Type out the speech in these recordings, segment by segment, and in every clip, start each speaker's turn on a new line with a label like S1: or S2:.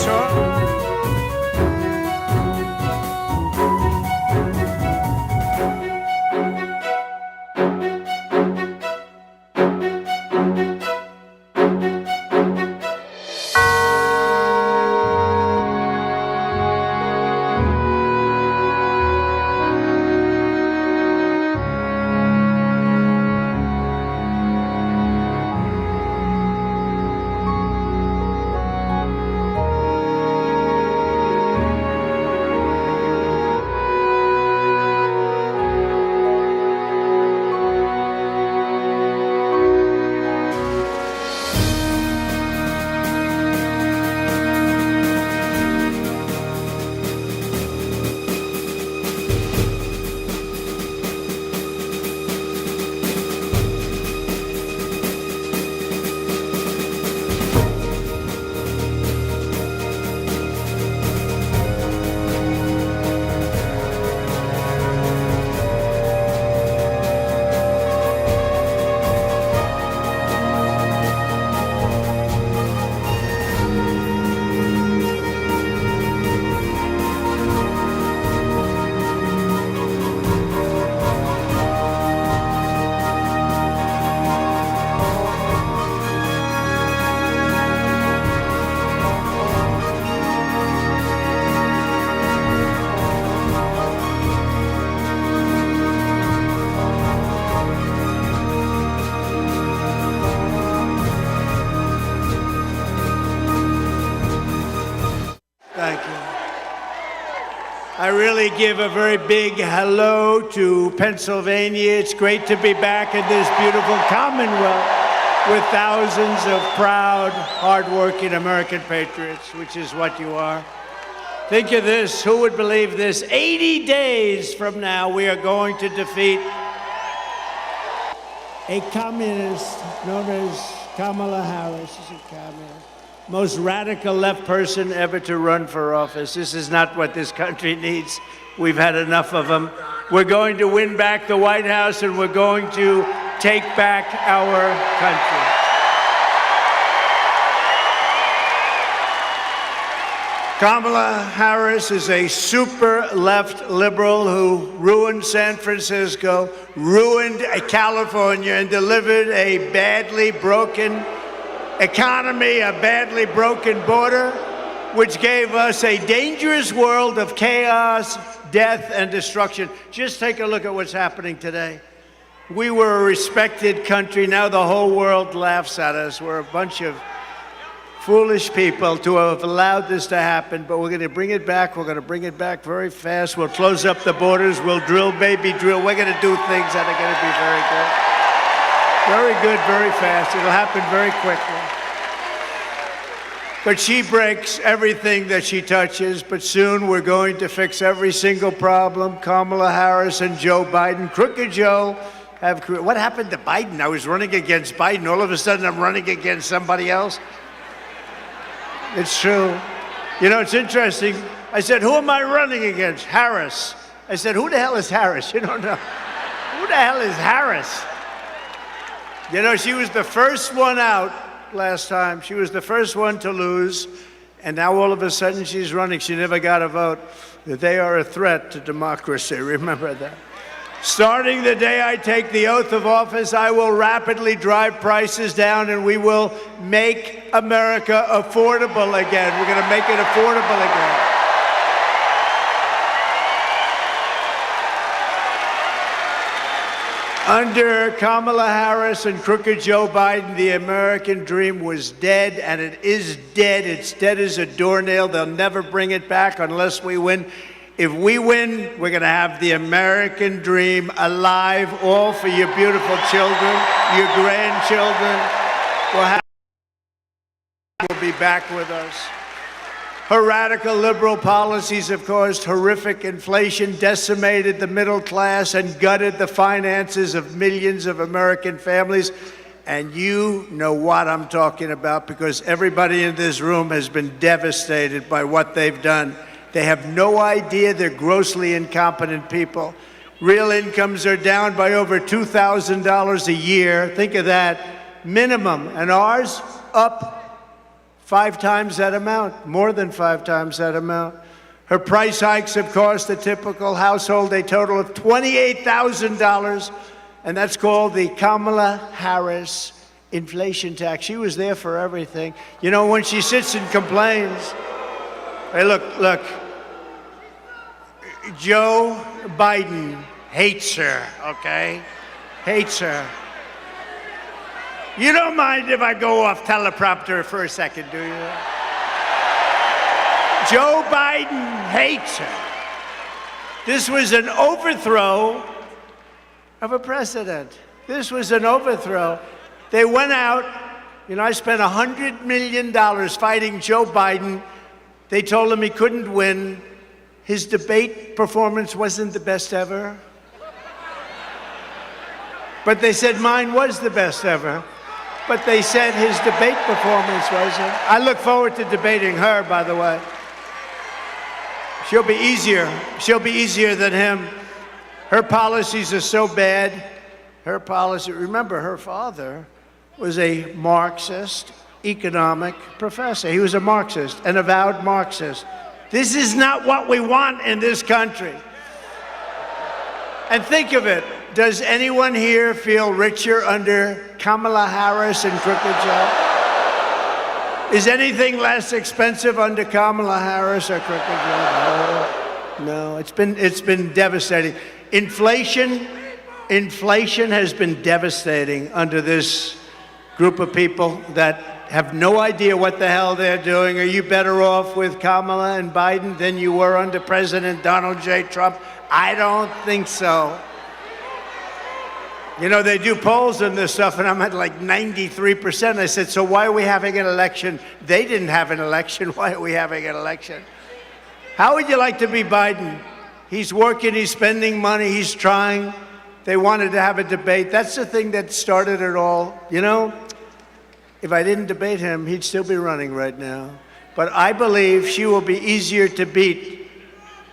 S1: sure. Thank you. I really give a very big hello to Pennsylvania. It's great to be back in this beautiful Commonwealth with thousands of proud, hardworking American patriots, which is what you are. Think of this. Who would believe this? 80 days from now, we are going to defeat a communist known as Kamala Harris. She's a communist. Most radical left person ever to run for office. This is not what this country needs. We've had enough of them. We're going to win back the White House, and we're going to take back our country. Kamala Harris is a super left liberal who ruined San Francisco, ruined California, and delivered a badly broken economy, a badly broken border, which gave us a dangerous world of chaos, death, and destruction. Just take a look at what's happening today. We were a respected country. Now the whole world laughs at us. We're a bunch of foolish people to have allowed this to happen, but we're going to bring it back. We're going to bring it back very fast. We'll close up the borders. We'll drill, baby, drill. We're going to do things that are going to be very good. Very good, very fast. It'll happen very quickly. But she breaks everything that she touches, but soon we're going to fix every single problem. Kamala Harris and Joe Biden, Crooked Joe, what happened to Biden? I was running against Biden. All of a sudden, I'm running against somebody else. It's true. You know, it's interesting. I said, who am I running against? Harris. I said, who the hell is Harris? You don't know. Who the hell is Harris? You know, she was the first one out last time. She was the first one to lose. And now all of a sudden she's running. She never got a vote. They are a threat to democracy. Remember that. Starting the day I take the oath of office, I will rapidly drive prices down, and we will make America affordable again. We're going to make it affordable again. Under Kamala Harris and Crooked Joe Biden, the American dream was dead, and it is dead. It's dead as a doornail. They'll never bring it back unless we win. If we win, we're going to have the American dream alive, all for your beautiful children, your grandchildren. Will be back with us. Her radical liberal policies have caused horrific inflation, decimated the middle class, and gutted the finances of millions of American families. And you know what I'm talking about, because everybody in this room has been devastated by what they've done. They have no idea. They're grossly incompetent people. Real incomes are down by over $2,000 a year. Think of that. Minimum. And ours up 5 times that amount, more than 5 times that amount. Her price hikes have cost a typical household a total of $28,000, and that's called the Kamala Harris inflation tax. She was there for everything. You know, when she sits and complains, hey, look, Joe Biden hates her, okay? Hates her. You don't mind if I go off teleprompter for a second, do you? Joe Biden hates her. This was an overthrow of a president. This was an overthrow. They went out, you know, I spent $100 million fighting Joe Biden. They told him he couldn't win. His debate performance wasn't the best ever. But they said mine was the best ever. But they said his debate performance wasn't. I look forward to debating her, by the way. She'll be easier. She'll be easier than him. Her policies are so bad. Her policy, remember, her father was a Marxist economic professor. He was a Marxist, an avowed Marxist. This is not what we want in this country. And think of it. Does anyone here feel richer under Kamala Harris and Crooked Joe? Is anything less expensive under Kamala Harris or Crooked Joe? No. It's been devastating. Inflation has been devastating under this group of people that have no idea what the hell they're doing. Are you better off with Kamala and Biden than you were under President Donald J. Trump? I don't think so. You know, they do polls on this stuff, and I'm at like 93%. I said, so why are we having an election? They didn't have an election. Why are we having an election? How would you like to be Biden? He's working, he's spending money, he's trying. They wanted to have a debate. That's the thing that started it all. You know, if I didn't debate him, he'd still be running right now. But I believe she will be easier to beat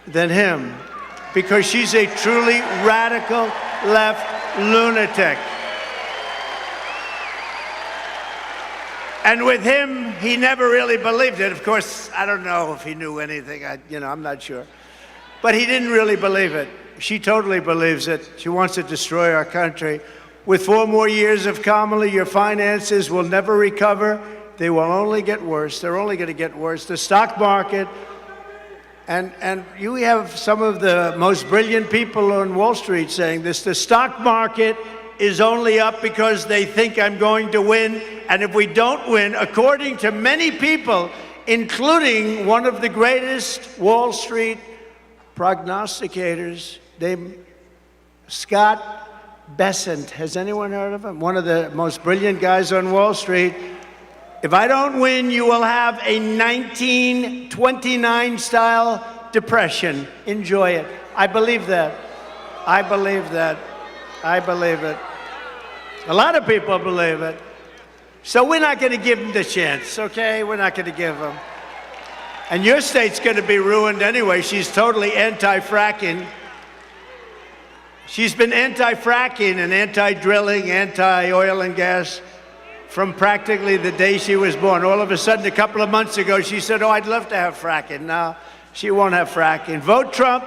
S1: than him because she's a truly radical left lunatic. And with him, he never really believed it. Of course, I don't know if he knew anything. I'm not sure. But he didn't really believe it. She totally believes it. She wants to destroy our country. With 4 more years of Kamala, your finances will never recover. They will only get worse. They're only going to get worse. The stock market, and you have some of the most brilliant people on Wall Street saying this, the stock market is only up because they think I'm going to win. And if we don't win, according to many people, including one of the greatest Wall Street prognosticators named Scott Bessent. Has anyone heard of him? One of the most brilliant guys on Wall Street. If I don't win, you will have a 1929 style depression. Enjoy it. I believe that. I believe that. I believe it. A lot of people believe it. So we're not going to give them the chance, okay? We're not going to give them. And your state's going to be ruined anyway. She's totally anti-fracking. She's been anti-fracking and anti-drilling, anti-oil and gas from practically the day she was born. All of a sudden, a couple of months ago, she said, oh, I'd love to have fracking. Now, she won't have fracking. Vote Trump,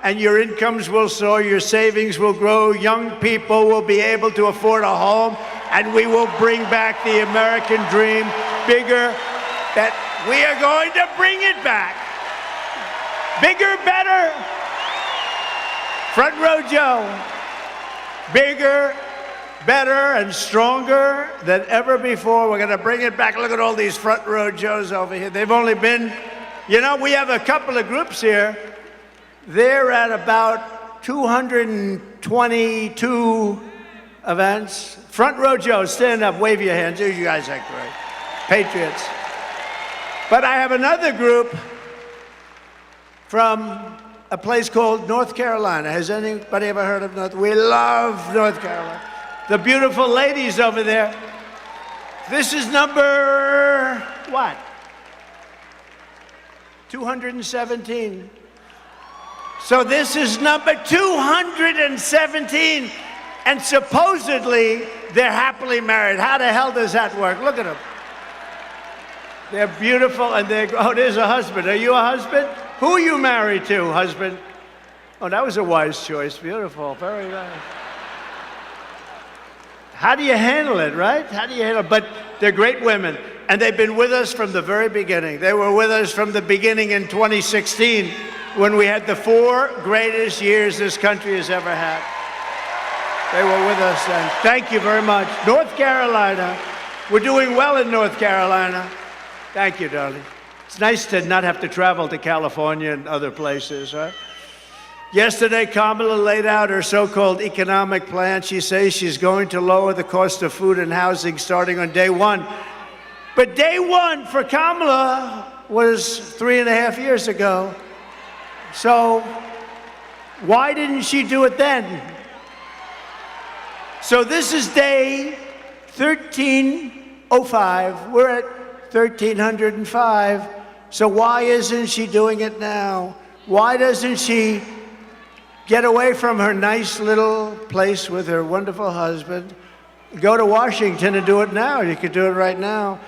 S1: and your incomes will soar, your savings will grow, young people will be able to afford a home, and we will bring back the American dream bigger. That we are going to bring it back. Bigger, better. Front row Joe. Bigger, better, and stronger than ever before. We're going to bring it back. Look at all these front row Joes over here. They've only been, you know, we have a couple of groups here. They're at about 222 events. Front row Joe, stand up, wave your hands. You guys are great. Patriots. But I have another group from a place called North Carolina. Has anybody ever heard of North? We love North Carolina. The beautiful ladies over there. This is number, what? 217. So this is number 217. And supposedly, they're happily married. How the hell does that work? Look at them. They're beautiful, and oh, there's a husband. Are you a husband? Who are you married to, husband? Oh, that was a wise choice. Beautiful, very nice. How do you handle it, right? How do you handle it? But they're great women, and they've been with us from the very beginning. They were with us from the beginning in 2016 when we had the 4 greatest years this country has ever had. They were with us then. Thank you very much. North Carolina. We're doing well in North Carolina. Thank you, darling. It's nice to not have to travel to California and other places, right? Yesterday, Kamala laid out her so-called economic plan. She says she's going to lower the cost of food and housing starting on day 1. But day 1 for Kamala was 3.5 years ago. So why didn't she do it then? So this is day 1305. We're at 1305. So why isn't she doing it now? Why doesn't she get away from her nice little place with her wonderful husband, go to Washington and do it now? You could do it right now.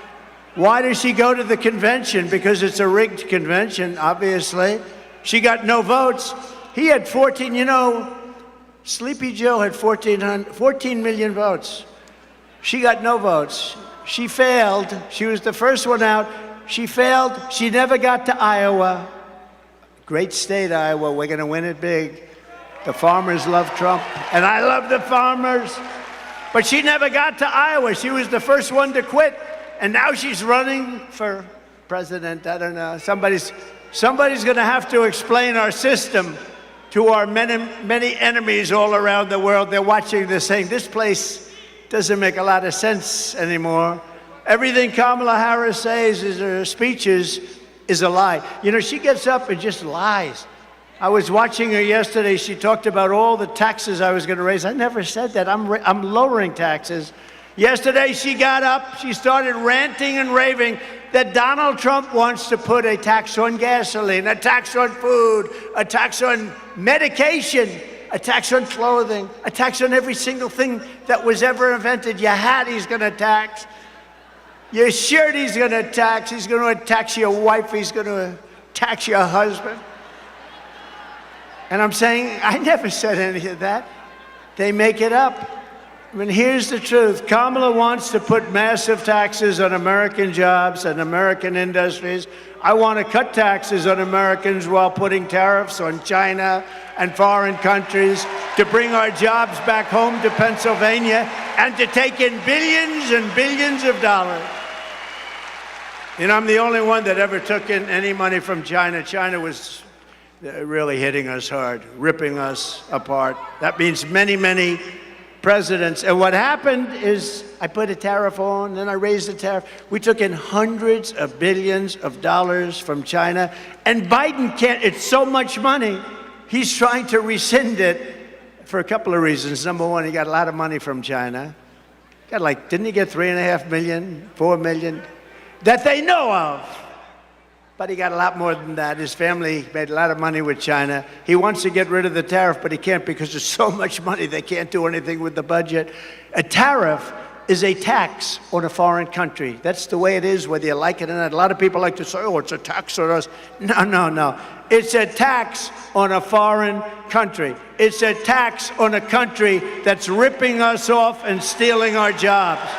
S1: Why does she go to the convention? Because it's a rigged convention, obviously. She got no votes. He had 14, Sleepy Joe had 14 million votes. She got no votes. She failed. She was the first one out. She failed. She never got to Iowa. Great state, Iowa. We're going to win it big. The farmers love Trump, and I love the farmers. But she never got to Iowa. She was the first one to quit, and now she's running for president. I don't know. Somebody's going to have to explain our system to our many enemies all around the world. They're watching this saying, this place doesn't make a lot of sense anymore. Everything Kamala Harris says in her speeches is a lie. She gets up and just lies. I was watching her yesterday. She talked about all the taxes I was going to raise. I never said that. I'm lowering taxes. Yesterday, she got up. She started ranting and raving that Donald Trump wants to put a tax on gasoline, a tax on food, a tax on medication, a tax on clothing, a tax on every single thing that was ever invented. Your hat, he's going to tax. Your shirt, he's going to tax. He's going to tax your wife. He's going to tax your husband. And I'm saying, I never said any of that. They make it up. I mean, here's the truth. Kamala wants to put massive taxes on American jobs and American industries. I want to cut taxes on Americans while putting tariffs on China and foreign countries to bring our jobs back home to Pennsylvania and to take in billions and billions of dollars. I'm the only one that ever took in any money from China. China was really hitting us hard, ripping us apart. That means many, many presidents. And what happened is I put a tariff on, then I raised the tariff. We took in hundreds of billions of dollars from China. And Biden can't, it's so much money, he's trying to rescind it for a couple of reasons. Number one, he got a lot of money from China. Didn't he get 3.5 million, 4 million? That they know of. But he got a lot more than that. His family made a lot of money with China. He wants to get rid of the tariff, but he can't because there's so much money they can't do anything with the budget. A tariff is a tax on a foreign country. That's the way it is, whether you like it or not. A lot of people like to say, oh, it's a tax on us. No. It's a tax on a foreign country. It's a tax on a country that's ripping us off and stealing our jobs.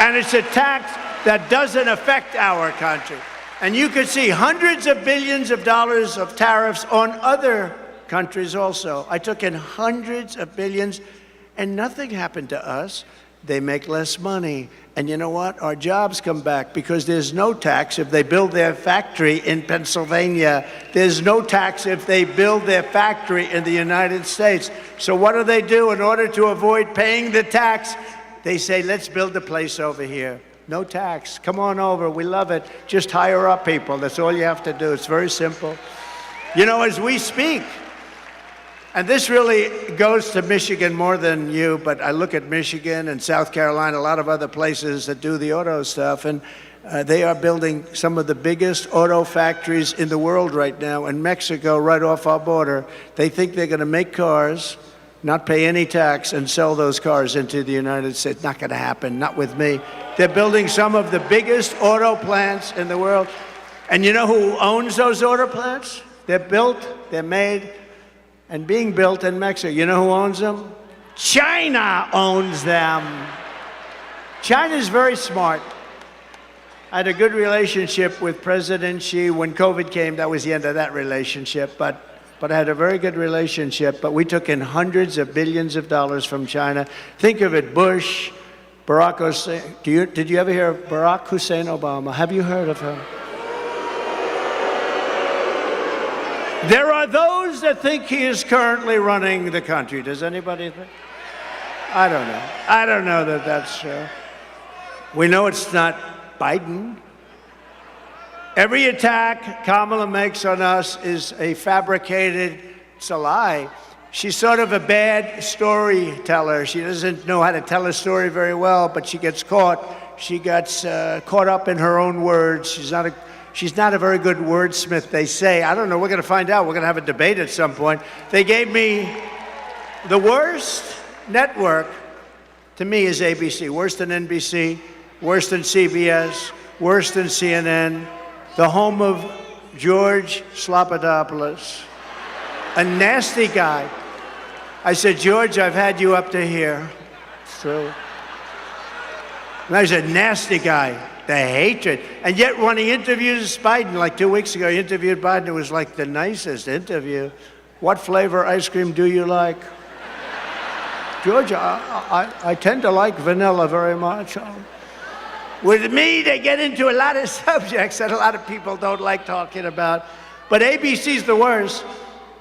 S1: And it's a tax that doesn't affect our country. And you could see hundreds of billions of dollars of tariffs on other countries also. I took in hundreds of billions, and nothing happened to us. They make less money. And you know what? Our jobs come back because there's no tax if they build their factory in Pennsylvania. There's no tax if they build their factory in the United States. So what do they do in order to avoid paying the tax? They say, let's build a place over here. No tax. Come on over. We love it. Just hire up people. That's all you have to do. It's very simple. As we speak, and this really goes to Michigan more than you, but I look at Michigan and South Carolina, a lot of other places that do the auto stuff, and they are building some of the biggest auto factories in the world right now in Mexico, right off our border. They think they're going to make cars not pay any tax, and sell those cars into the United States. Not going to happen, not with me. They're building some of the biggest auto plants in the world. And you know who owns those auto plants? They're built, they're made, and being built in Mexico. You know who owns them? China owns them. China's very smart. I had a good relationship with President Xi. When COVID came, that was the end of that relationship. But I had a very good relationship. But we took in hundreds of billions of dollars from China. Think of it, Bush, Barack Hussein. Did you ever hear of Barack Hussein Obama? Have you heard of him? There are those that think he is currently running the country. Does anybody think? I don't know. I don't know that that's true. We know it's not Biden. Every attack Kamala makes on us is a fabricated, it's a lie. She's sort of a bad storyteller. She doesn't know how to tell a story very well, but she gets caught. She gets caught up in her own words. She's not a very good wordsmith, they say. I don't know. We're going to find out. We're going to have a debate at some point. They gave me the worst network, to me, is ABC. Worse than NBC, worse than CBS, worse than CNN, the home of George Slopadopoulos, a nasty guy. I said, George, I've had you up to here. So, and I said, nasty guy, the hatred. And yet when he interviews Biden, like 2 weeks ago, he interviewed Biden, it was like the nicest interview. What flavor ice cream do you like? George, I tend to like vanilla very much. With me, they get into a lot of subjects that a lot of people don't like talking about. But ABC's the worst.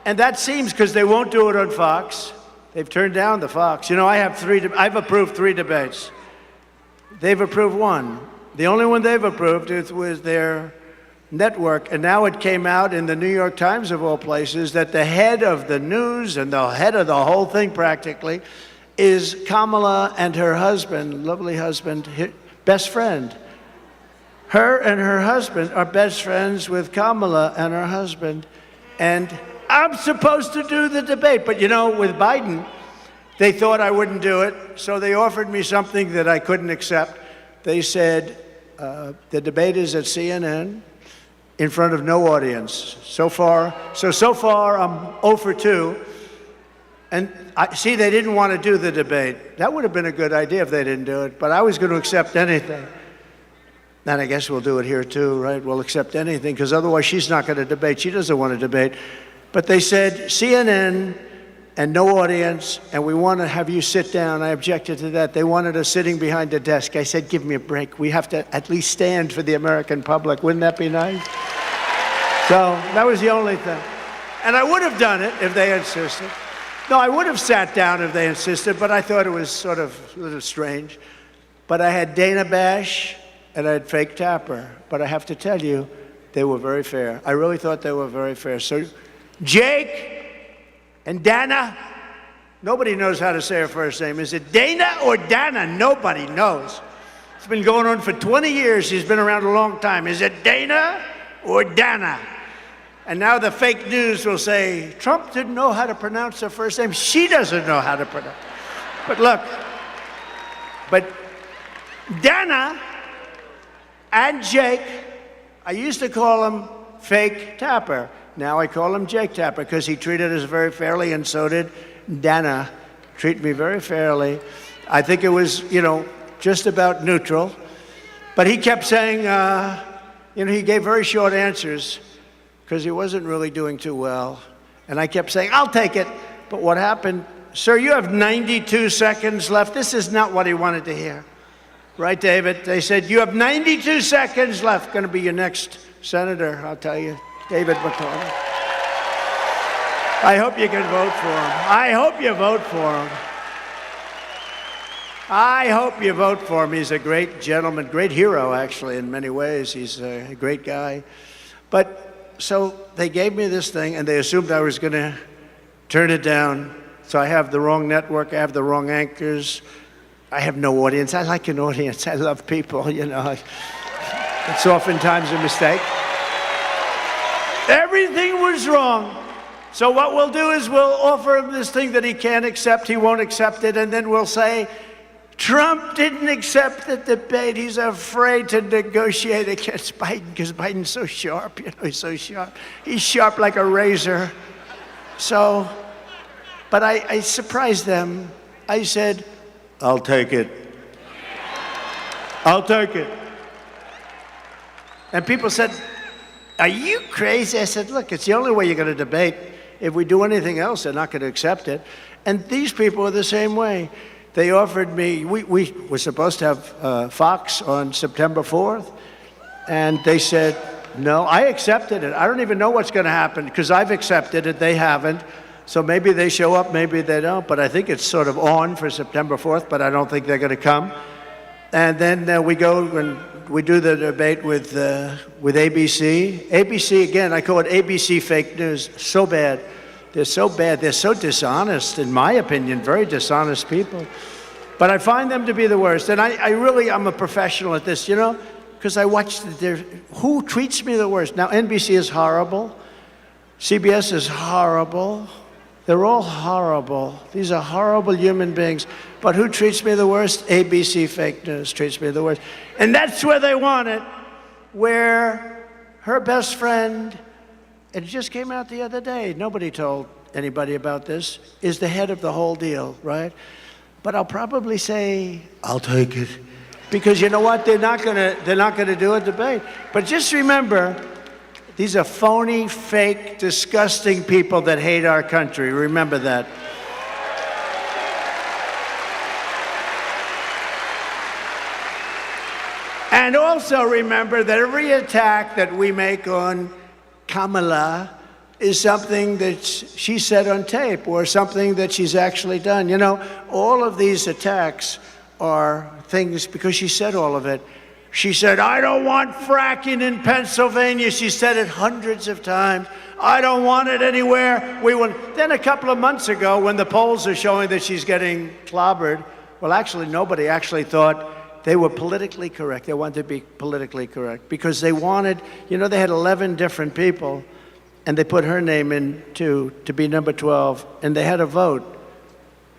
S1: And that seems because they won't do it on Fox. They've turned down the Fox. You know, I've approved 3 debates. They've approved 1. The only one they've approved was their network. And now it came out in the New York Times, of all places, that the head of the news and the head of the whole thing practically is Kamala and her husband, lovely husband, best friend. Her and her husband are best friends with Kamala and her husband. And I'm supposed to do the debate. But, you know, with Biden, they thought I wouldn't do it. So they offered me something that I couldn't accept. They said, the debate is at CNN in front of no audience. So far, I'm 0 for 2. And see, they didn't want to do the debate. That would have been a good idea if they didn't do it. But I was going to accept anything. And I guess we'll do it here too, right? We'll accept anything, because otherwise she's not going to debate. She doesn't want to debate. But they said CNN and no audience, and we want to have you sit down. I objected to that. They wanted us sitting behind a desk. I said, give me a break. We have to at least stand for the American public. Wouldn't that be nice? So that was the only thing. And I would have done it if they insisted. No, I would have sat down if they insisted, but I thought it was sort of a little strange. But I had Dana Bash and I had Fake Tapper. But I have to tell you, they were very fair. I really thought they were very fair. So Jake and Dana, nobody knows how to say her first name. Is it Dana or Dana? Nobody knows. It's been going on for 20 years. She's been around a long time. Is it Dana or Dana? And now the fake news will say, Trump didn't know how to pronounce her first name. She doesn't know how to pronounce it. But look, but Dana and Jake, I used to call him Fake Tapper. Now I call him Jake Tapper because he treated us very fairly, and so did Dana. Treat me very fairly. I think it was, just about neutral. But he kept saying, he gave very short answers because he wasn't really doing too well. And I kept saying, I'll take it. But what happened? Sir, you have 92 seconds left. This is not what he wanted to hear. Right, David? They said, you have 92 seconds left. Going to be your next senator, I'll tell you. David McConnell. I hope you can vote for him. I hope you vote for him. I hope you vote for him. He's a great gentleman, great hero, actually, in many ways. He's a great guy. But so they gave me this thing, and they assumed I was going to turn it down. So I have the wrong network. I have the wrong anchors. I have no audience. I like an audience. I love people, It's oftentimes a mistake. Everything was wrong. So what we'll do is we'll offer him this thing that he can't accept. He won't accept it. And then we'll say, Trump didn't accept the debate. He's afraid to negotiate against Biden because Biden's so sharp. He's so sharp. He's sharp like a razor. So, but I surprised them. I said, I'll take it. I'll take it. And people said, are you crazy? I said, look, it's the only way you're going to debate. If we do anything else, they're not going to accept it. And these people are the same way. They offered me, we were supposed to have Fox on September 4th, and they said, no, I accepted it. I don't even know what's going to happen because I've accepted it. They haven't. So maybe they show up, maybe they don't. But I think it's sort of on for September 4th, but I don't think they're going to come. And then we go and we do the debate with ABC. ABC, again, I call it ABC fake news. So bad. They're so bad. They're so dishonest, in my opinion, very dishonest people. But I find them to be the worst. And I'm a professional at this, because I watch who treats me the worst. Now, NBC is horrible. CBS is horrible. They're all horrible. These are horrible human beings. But who treats me the worst? ABC fake news treats me the worst. And that's where they want it, where her best friend, it just came out the other day, nobody told anybody about this, is the head of the whole deal, right? But I'll probably say, I'll take it. Because you know what? They're not gonna do a debate. But just remember, these are phony, fake, disgusting people that hate our country. Remember that. And also remember that every attack that we make on Kamala is something that she said on tape or something that she's actually done. All of these attacks are things because she said all of it. She said, I don't want fracking in Pennsylvania. She said it hundreds of times. I don't want it anywhere. Then a couple of months ago, when the polls are showing that she's getting clobbered, well, actually, nobody actually thought they were politically correct. They wanted to be politically correct because they wanted, they had 11 different people, and they put her name in to be number 12, and they had a vote.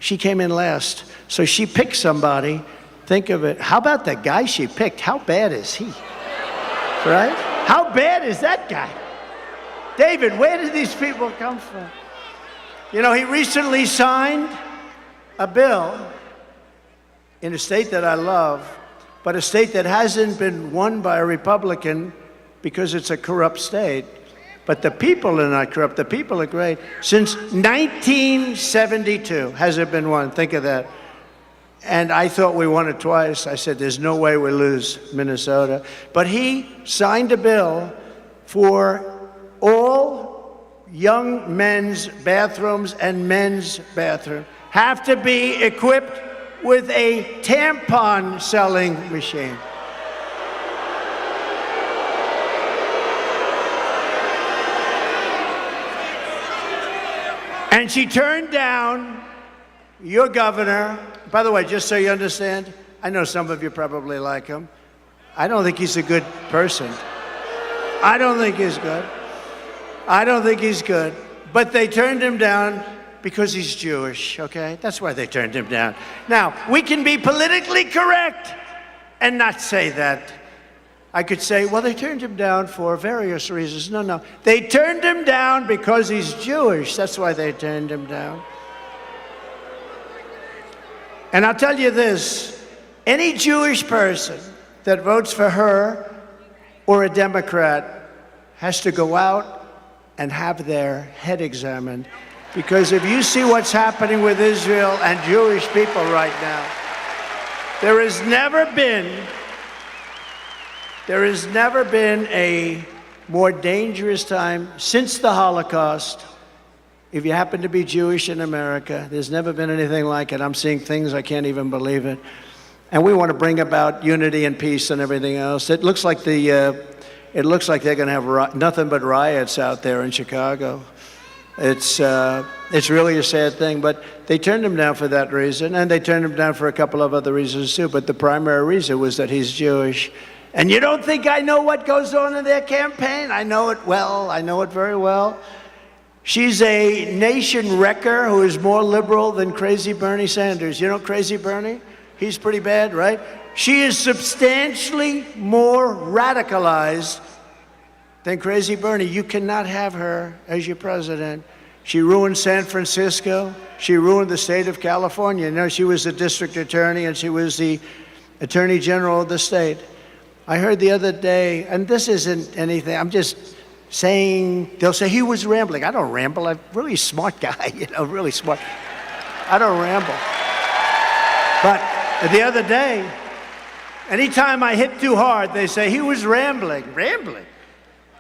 S1: She came in last. So she picked somebody. Think of it. How about the guy she picked? How bad is he? Right? How bad is that guy? David, where did these people come from? He recently signed a bill in a state that I love, but a state that hasn't been won by a Republican because it's a corrupt state. But the people are not corrupt. The people are great. Since 1972 has it been won. Think of that. And I thought we won it twice. I said, there's no way we lose Minnesota. But he signed a bill for all young men's bathrooms and men's bathrooms have to be equipped with a tampon selling machine. And she turned down your governor. By the way, just so you understand, I know some of you probably like him. I don't think he's a good person. I don't think he's good. I don't think he's good. But they turned him down because he's Jewish, okay? That's why they turned him down. Now, we can be politically correct and not say that. I could say, well, they turned him down for various reasons. No. They turned him down because he's Jewish. That's why they turned him down. And I'll tell you this, any Jewish person that votes for her or a Democrat has to go out and have their head examined. Because if you see what's happening with Israel and Jewish people right now, there has never been a more dangerous time since the Holocaust. If you happen to be Jewish in America, there's never been anything like it. I'm seeing things, I can't even believe it. And we want to bring about unity and peace and everything else. It looks like they're going to have nothing but riots out there in Chicago. It's really a sad thing, but they turned him down for that reason, and they turned him down for a couple of other reasons too, but the primary reason was that he's Jewish. And you don't think I know what goes on in their campaign? I know it well. I know it very well. She's a nation wrecker who is more liberal than crazy Bernie Sanders. You know crazy Bernie? He's pretty bad, right? She is substantially more radicalized than crazy Bernie. You cannot have her as your president. She ruined San Francisco. She ruined the state of California. You know, she was the district attorney and she was the attorney general of the state. I heard the other day, and this isn't anything, I'm just saying, they'll say he was rambling. I don't ramble. I'm a really smart guy, you know, really smart. I don't ramble. But the other day, anytime I hit too hard, they say he was rambling. Rambling?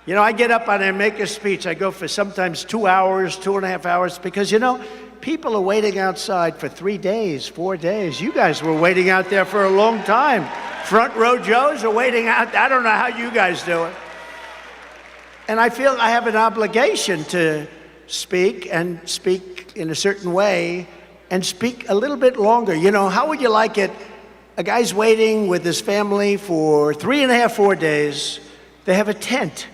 S1: You know, I get up and I make a speech. I go for sometimes 2 hours, 2.5 hours, because, you know, people are waiting outside for 3 days, 4 days. You guys were waiting out there for a long time. Front row Joes are waiting out. I don't know how you guys do it. And I feel I have an obligation to speak and speak in a certain way and speak a little bit longer. You know, how would you like it? A guy's waiting with his family for 3.5, 4 days. They have a tent.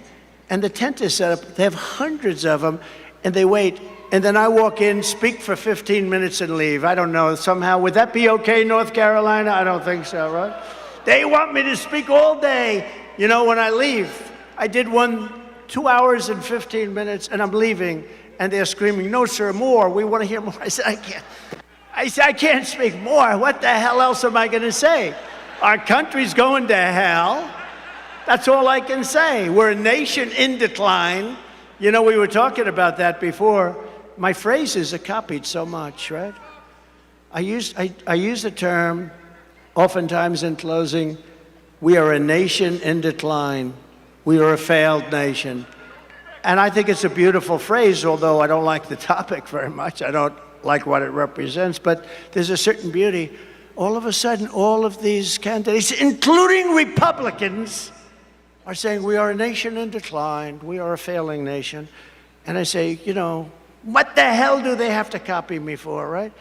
S1: And the tent is set up. They have hundreds of them, and they wait. And then I walk in, speak for 15 minutes, and leave. I don't know, somehow. Would that be okay, North Carolina? I don't think so, right? They want me to speak all day. You know, when I leave, I did one 2 hours and 15 minutes, and I'm leaving. And they're screaming, no, sir, more. We want to hear more. I said, I can't. I can't speak more. What the hell else am I going to say? Our country's going to hell. That's all I can say. We're a nation in decline. You know, we were talking about that before. My phrases are copied so much, right? I use the term oftentimes in closing, we are a nation in decline. We are a failed nation. And I think it's a beautiful phrase, although I don't like the topic very much. I don't like what it represents, but there's a certain beauty. All of a sudden, all of these candidates, including Republicans, are saying we are a nation in decline, we are a failing nation. And I say, you know, what the hell do they have to copy me for, right?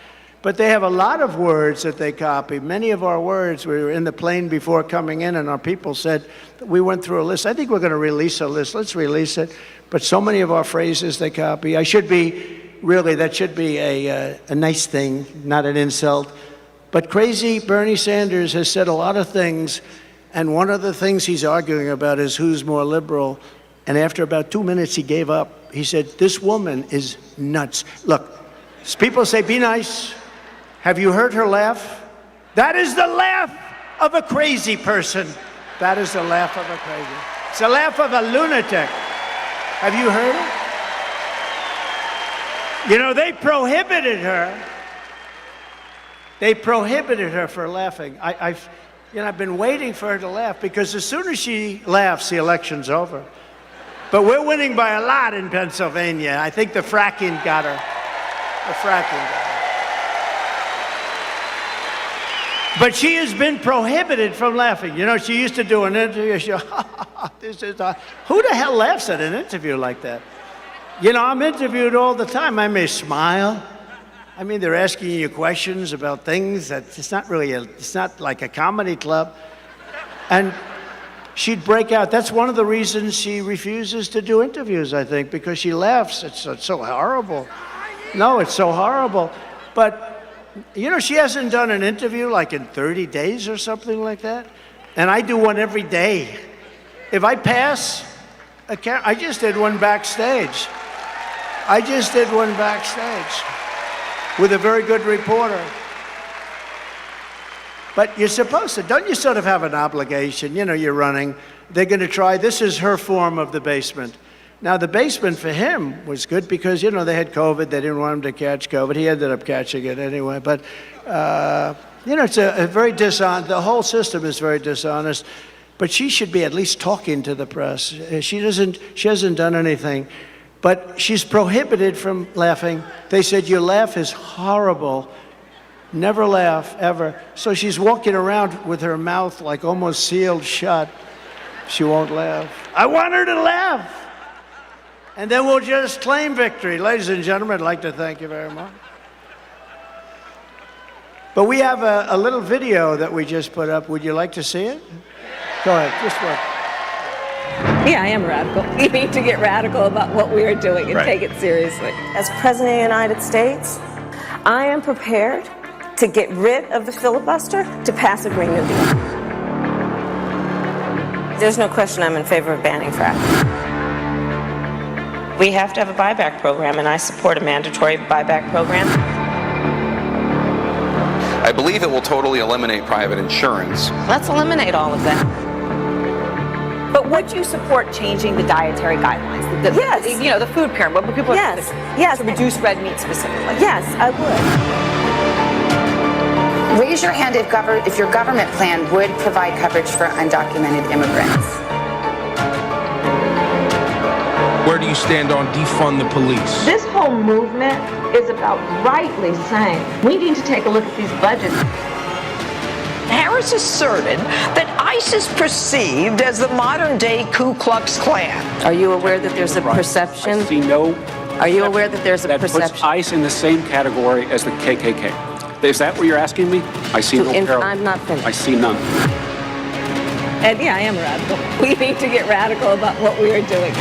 S1: But they have a lot of words that they copy. Many of our words, we were in the plane before coming in and our people said, we went through a list. I think we're going to release a list. Let's release it. But so many of our phrases they copy. I should be, really, that should be a nice thing, not an insult. But crazy Bernie Sanders has said a lot of things. And one of the things he's arguing about is who's more liberal. And after about 2 minutes, he gave up. He said, this woman is nuts. Look, people say, be nice. Have you heard her laugh? That is the laugh of a crazy person. That is the laugh of a crazy. It's the laugh of a lunatic. Have you heard it? You know, they prohibited her. They prohibited her for laughing. I've been waiting for her to laugh because as soon as she laughs, the election's over. But we're winning by a lot in Pennsylvania. I think the fracking got her. The fracking got her. But she has been prohibited from laughing. You know, she used to do an interview. She, who the hell laughs at an interview like that? You know, I'm interviewed all the time. I may smile. I mean, they're asking you questions about things that it's not really it's not like a comedy club. And she'd break out. That's one of the reasons she refuses to do interviews, I think, because she laughs. It's so horrible. No, it's so horrible. But, you know, she hasn't done an interview like in 30 days or something like that. And I do one every day. If I pass, I just did one backstage. I just did one backstage with a very good reporter. But you're supposed to, don't you sort of have an obligation? You know, you're running. They're going to try, this is her form of the basement. Now, the basement for him was good because, you know, they had COVID. They didn't want him to catch COVID. He ended up catching it anyway. But, you know, it's a very dishonest, the whole system is very dishonest. But she should be at least talking to the press. She hasn't done anything. But she's prohibited from laughing. They said, your laugh is horrible. Never laugh, ever. So she's walking around with her mouth like almost sealed shut. She won't laugh. I want her to laugh. And then we'll just claim victory. Ladies and gentlemen, I'd like to thank you very much. But we have a little video that we just put up. Would you like to see it? Go ahead, just look.
S2: Yeah, I am radical. We need to get radical about what we are doing and take it seriously.
S3: As President of the United States, I am prepared to get rid of the filibuster to pass a Green New Deal. There's no question I'm in favor of banning fracking. We have to have a buyback program, and I support a mandatory buyback program.
S4: I believe it will totally eliminate private insurance.
S3: Let's eliminate all of that.
S5: But would you support changing the dietary guidelines?
S3: Yes.
S5: You know, the food pyramid, what people
S3: Yes. Yes.
S5: to reduce red meat specifically.
S3: Yes, I would.
S6: Raise your hand if your government plan would provide coverage for undocumented immigrants.
S7: Where do you stand on defund the police?
S8: This whole movement is about rightly saying we need to take a look at these budgets.
S9: Harris asserted that ICE is perceived as the modern-day Ku Klux Klan.
S3: Are you aware that there's a perception?
S10: I see no.
S3: Are you aware that there's a perception?
S10: That puts ICE in the same category as the KKK. Is that what you're asking me? I see no parallel.
S3: I'm not finished.
S10: I see none.
S2: And yeah, I am radical. We need to get radical about what we are doing.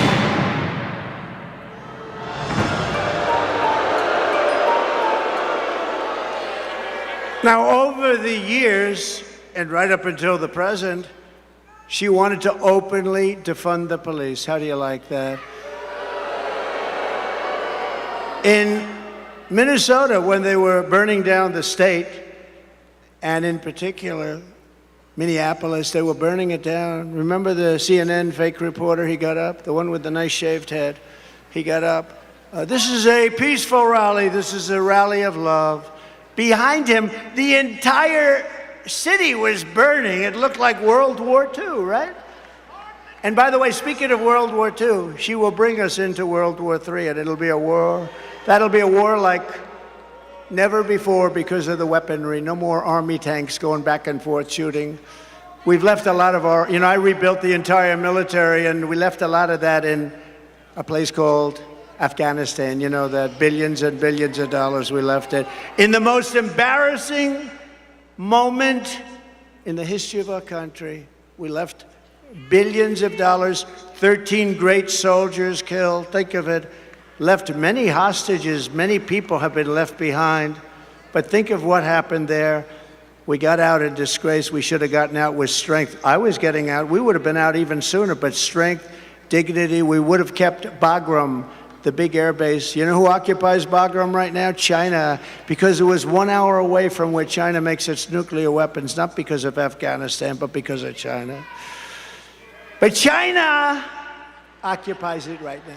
S1: Now, over the years, and right up until the present, she wanted to openly defund the police. How do you like that? In Minnesota, when they were burning down the state, and in particular, Minneapolis, they were burning it down. Remember the CNN fake reporter? He got up, the one with the nice shaved head. He got up. This is a peaceful rally. This is a rally of love. Behind him, the entire city was burning. It looked like World War II, right? And by the way, speaking of World War II, she will bring us into World War III, and it'll be a war. That'll be a war like never before because of the weaponry. No more army tanks going back and forth shooting. We've left a lot of our, I rebuilt the entire military, and we left a lot of that in a place called Afghanistan, that billions and billions of dollars we left it. In the most embarrassing moment in the history of our country, we left billions of dollars, 13 great soldiers killed, think of it, left many hostages, many people have been left behind. But think of what happened there. We got out in disgrace. We should have gotten out with strength. I was getting out. We would have been out even sooner, but strength, dignity, we would have kept Bagram, the big air base. You know who occupies Bagram right now? China, because it was 1 hour away from where China makes its nuclear weapons, not because of Afghanistan, but because of China. But China occupies it right now.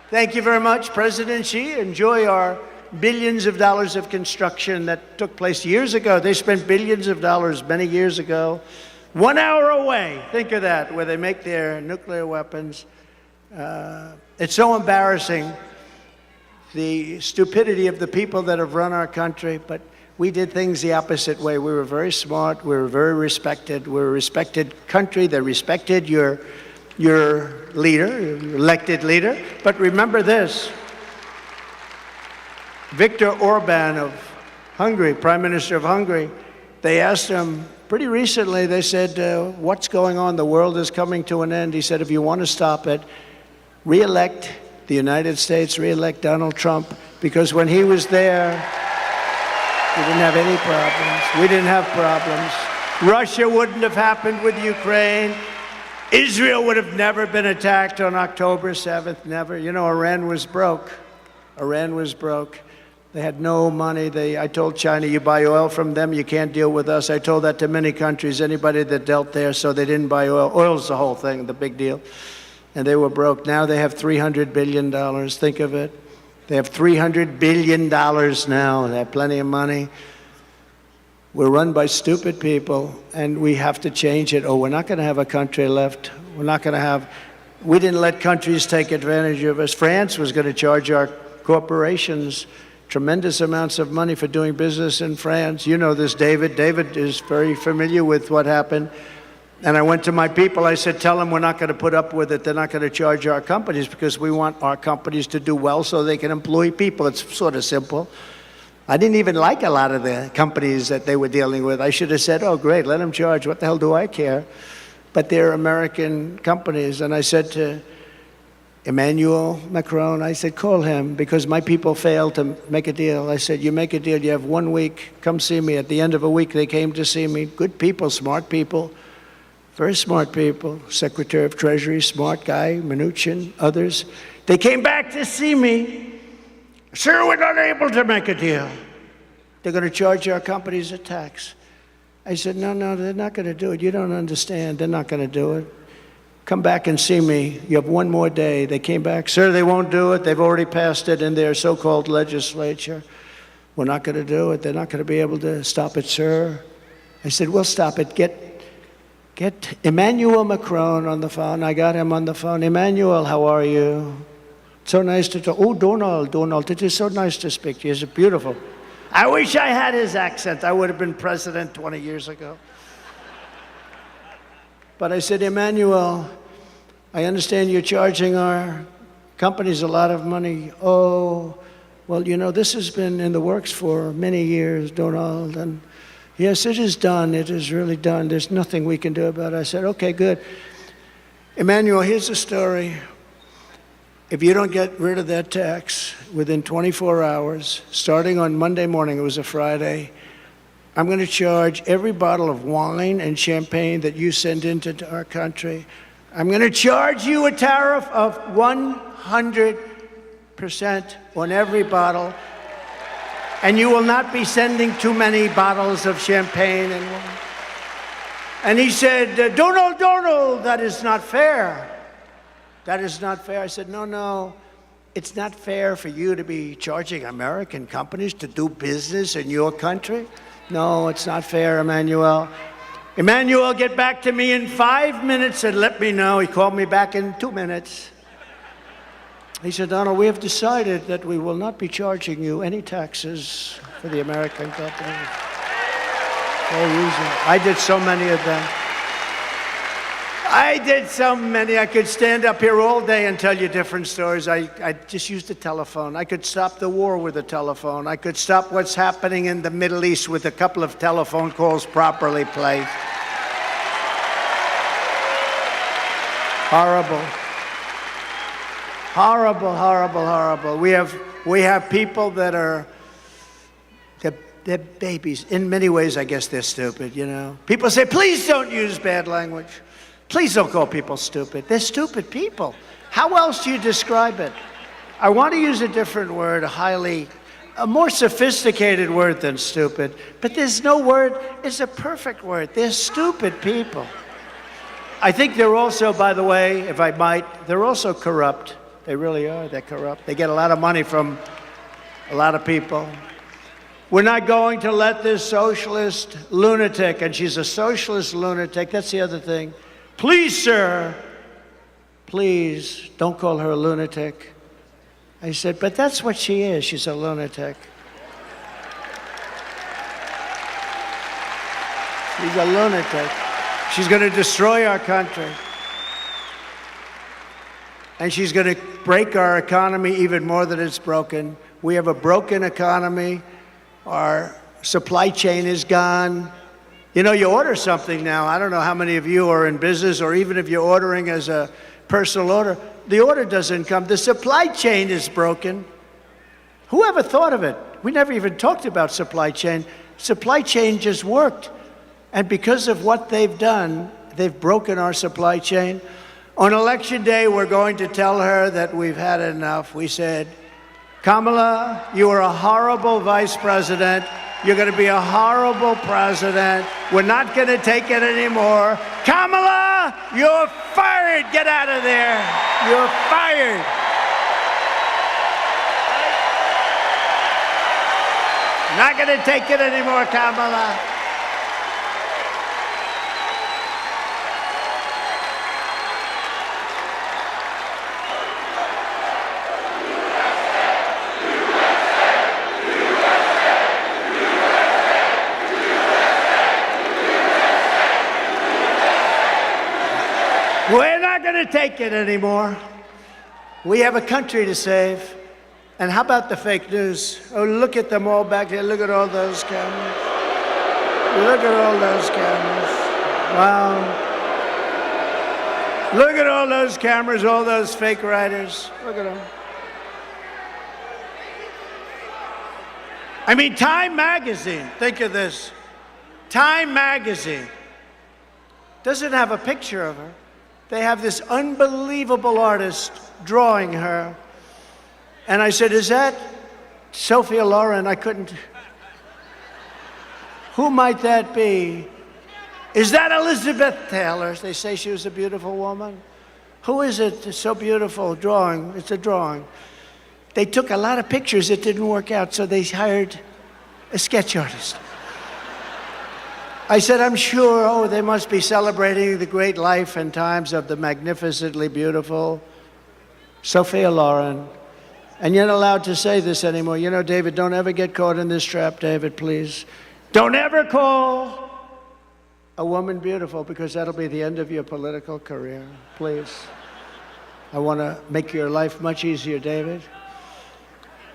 S1: Thank you very much, President Xi. Enjoy our billions of dollars of construction that took place years ago. They spent billions of dollars many years ago. 1 hour away, think of that, where they make their nuclear weapons. It's so embarrassing, the stupidity of the people that have run our country, but we did things the opposite way. We were very smart. We were very respected. We're a respected country that respected your leader, your elected leader. But remember this, Viktor Orban of Hungary, Prime Minister of Hungary, they asked him pretty recently, they said, what's going on? The world is coming to an end. He said, if you want to stop it, re-elect the United States, re-elect Donald Trump, because when he was there, we didn't have any problems. We didn't have problems. Russia wouldn't have happened with Ukraine. Israel would have never been attacked on October 7th, never. Iran was broke. Iran was broke. They had no money. I told China, you buy oil from them, you can't deal with us. I told that to many countries, anybody that dealt there, so they didn't buy oil. Oil's the whole thing, the big deal. And they were broke. Now they have $300 billion. Think of it. They have $300 billion now. They have plenty of money. We're run by stupid people, and we have to change it. We're not going to have a country left. We're not going to have. We didn't let countries take advantage of us. France was going to charge our corporations tremendous amounts of money for doing business in France. You know this, David. David is very familiar with what happened. And I went to my people, I said, tell them we're not going to put up with it. They're not going to charge our companies because we want our companies to do well so they can employ people. It's sort of simple. I didn't even like a lot of the companies that they were dealing with. I should have said, oh, great, let them charge. What the hell do I care? but they're American companies. And I said to Emmanuel Macron, I said, call him, because my people failed to make a deal. I said, you make a deal, you have 1 week, come see me. At the end of a week, they came to see me. Good people, smart people, very smart people. Secretary of Treasury, smart guy, Mnuchin, others. They came back to see me. Sir, we're not able to make a deal. They're going to charge our companies a tax. I said, no, they're not going to do it. You don't understand. They're not going to do it. Come back and see me. You have 1 more day. They came back. Sir, they won't do it. They've already passed it in their so-called legislature. We're not going to do it. They're not going to be able to stop it, sir. I said, we'll stop it. Get Emmanuel Macron on the phone. I got him on the phone. Emmanuel, how are you? So nice to talk. Oh, Donald, it is so nice to speak to you. It's beautiful. I wish I had his accent. I would have been president 20 years ago. But I said, Emmanuel, I understand you're charging our companies a lot of money. Oh, well, you know, this has been in the works for many years, Donald. And yes, it is done. It is really done. There's nothing we can do about it. I said, okay, good. Emmanuel, here's the story. If you don't get rid of that tax within 24 hours, starting on Monday morning, it was a Friday, I'm going to charge every bottle of wine and champagne that you send into our country. I'm going to charge you a tariff of 100% on every bottle, and you will not be sending too many bottles of champagne and wine. And he said, Donald, that is not fair. That is not fair. I said, no, it's not fair for you to be charging American companies to do business in your country. No, it's not fair, Emmanuel. Emmanuel, get back to me in 5 minutes and let me know. He called me back in 2 minutes. He said, Donald, we have decided that we will not be charging you any taxes for the American companies. No reason. I did so many of them. I did so many. I could stand up here all day and tell you different stories. I just used the telephone. I could stop the war with a telephone. I could stop what's happening in the Middle East with a couple of telephone calls properly played. Horrible. Horrible, horrible, horrible. We have people that are, they're babies. In many ways, I guess they're stupid, you know. People say, please don't use bad language. Please don't call people stupid. They're stupid people. How else do you describe it? I want to use a different word, a more sophisticated word than stupid, but there's no word, it's a perfect word. They're stupid people. I think they're also, by the way, if I might, they're also corrupt. They really are, they're corrupt. They get a lot of money from a lot of people. We're not going to let this socialist lunatic, and she's a socialist lunatic, that's the other thing. Please, sir, please don't call her a lunatic. I said, but that's what she is. She's a lunatic. She's a lunatic. She's going to destroy our country. And she's going to break our economy even more than it's broken. We have a broken economy. Our supply chain is gone. You know, you order something now. I don't know how many of you are in business, or even if you're ordering as a personal order, the order doesn't come. The supply chain is broken. Who ever thought of it? We never even talked about supply chain. Supply chain just worked. And because of what they've done, they've broken our supply chain. On Election Day, we're going to tell her that we've had enough. We said, Kamala, you are a horrible vice president. You're going to be a horrible president. We're not going to take it anymore. Kamala, you're fired. Get out of there. You're fired. Not going to take it anymore, Kamala. We're not going to take it anymore. We have a country to save. And how about the fake news? Oh, look at them all back there. Look at all those cameras. Look at all those cameras. Wow. Look at all those cameras, all those fake writers. Look at them. I mean, Time Magazine, think of this. Time Magazine doesn't have a picture of her. They have this unbelievable artist drawing her. And I said, is that Sophia Loren? I couldn't. Who might that be? Is that Elizabeth Taylor? They say she was a beautiful woman. Who is it that's so beautiful? Drawing. It's a drawing. They took a lot of pictures. It didn't work out, so they hired a sketch artist. I said, I'm sure, they must be celebrating the great life and times of the magnificently beautiful Sophia Loren. And you're not allowed to say this anymore. You know, David, don't ever get caught in this trap, David, please. Don't ever call a woman beautiful, because that'll be the end of your political career. Please. I want to make your life much easier, David.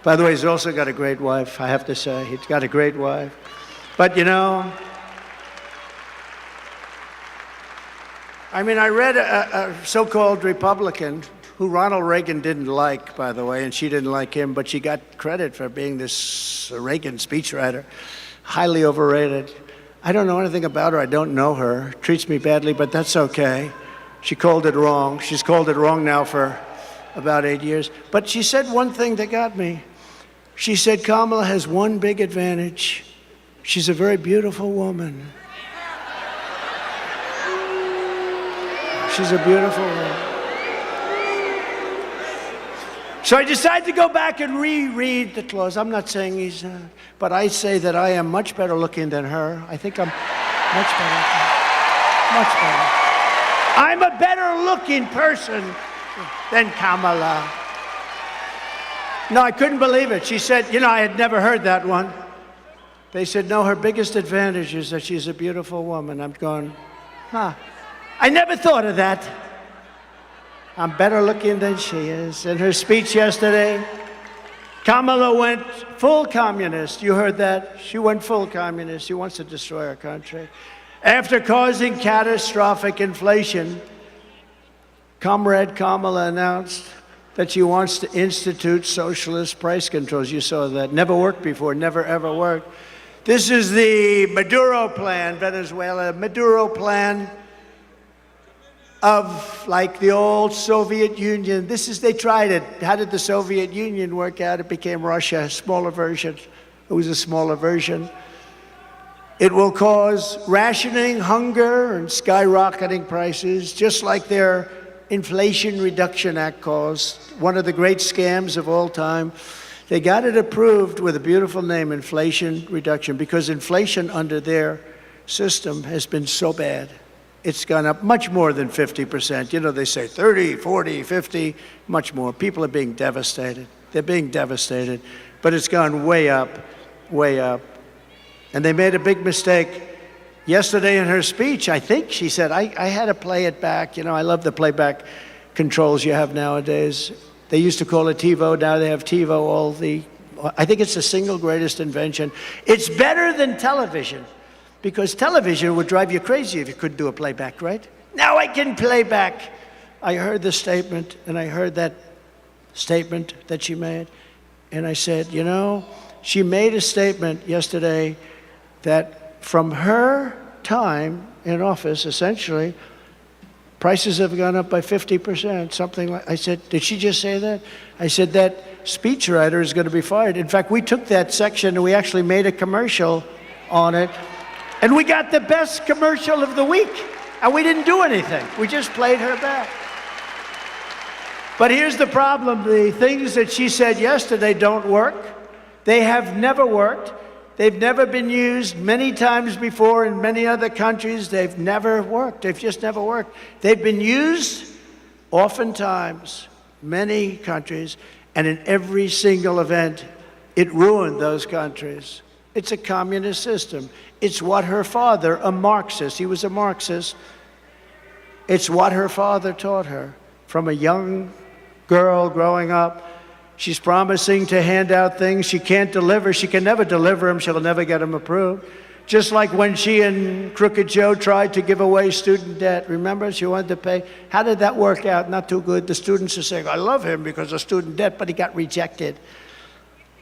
S1: By the way, he's also got a great wife, I have to say. He's got a great wife. But, you know, I mean, I read a so-called Republican who Ronald Reagan didn't like, by the way, and she didn't like him, but she got credit for being this Reagan speechwriter. Highly overrated. I don't know anything about her. I don't know her. Treats me badly, but that's okay. She called it wrong. She's called it wrong now for about 8 years. But she said one thing that got me. She said Kamala has one big advantage. She's a very beautiful woman. She's a beautiful woman. So I decided to go back and reread the clause. I'm not saying he's, but I say that I am much better looking than her. I think I'm much better looking. Much better. I'm a better looking person than Kamala. No, I couldn't believe it. She said, you know, I had never heard that one. They said, no, her biggest advantage is that she's a beautiful woman. I'm going, huh. I never thought of that. I'm better looking than she is. In her speech yesterday, Kamala went full communist. You heard that? She went full communist. She wants to destroy our country. After causing catastrophic inflation, Comrade Kamala announced that she wants to institute socialist price controls. You saw that. Never worked before, never ever worked. This is the Maduro plan, Venezuela. Maduro plan of like the old Soviet Union. They tried it. How did the Soviet Union work out? It became Russia, a smaller version. It was a smaller version. It will cause rationing, hunger, and skyrocketing prices, just like their Inflation Reduction Act caused, one of the great scams of all time. They got it approved with a beautiful name, Inflation Reduction, because inflation under their system has been so bad. It's gone up much more than 50%. You know, they say 30, 40, 50, much more. People are being devastated. They're being devastated. But it's gone way up, way up. And they made a big mistake. Yesterday in her speech, I think she said, I had to play it back. You know, I love the playback controls you have nowadays. They used to call it TiVo. Now they have TiVo, I think it's the single greatest invention. It's better than television, because television would drive you crazy if you couldn't do a playback, right? Now I can play back. I heard the statement, and I heard that statement that she made, and I said, you know, she made a statement yesterday that from her time in office, essentially, prices have gone up by 50%, something like. I said, did she just say that? I said, that speechwriter is going to be fired. In fact, we took that section and we actually made a commercial on it, and we got the best commercial of the week, and we didn't do anything. We just played her back. But here's the problem. The things that she said yesterday don't work. They have never worked. They've never been used many times before in many other countries. They've never worked. They've just never worked. They've been used oftentimes, many countries, and in every single event, it ruined those countries. It's a communist system. It's what her father, a Marxist, he was a Marxist, it's what her father taught her from a young girl growing up. She's promising to hand out things she can't deliver. She can never deliver them. She'll never get them approved. Just like when she and Crooked Joe tried to give away student debt. Remember, she wanted to pay. How did that work out? Not too good. The students are saying, I love him because of student debt, but he got rejected.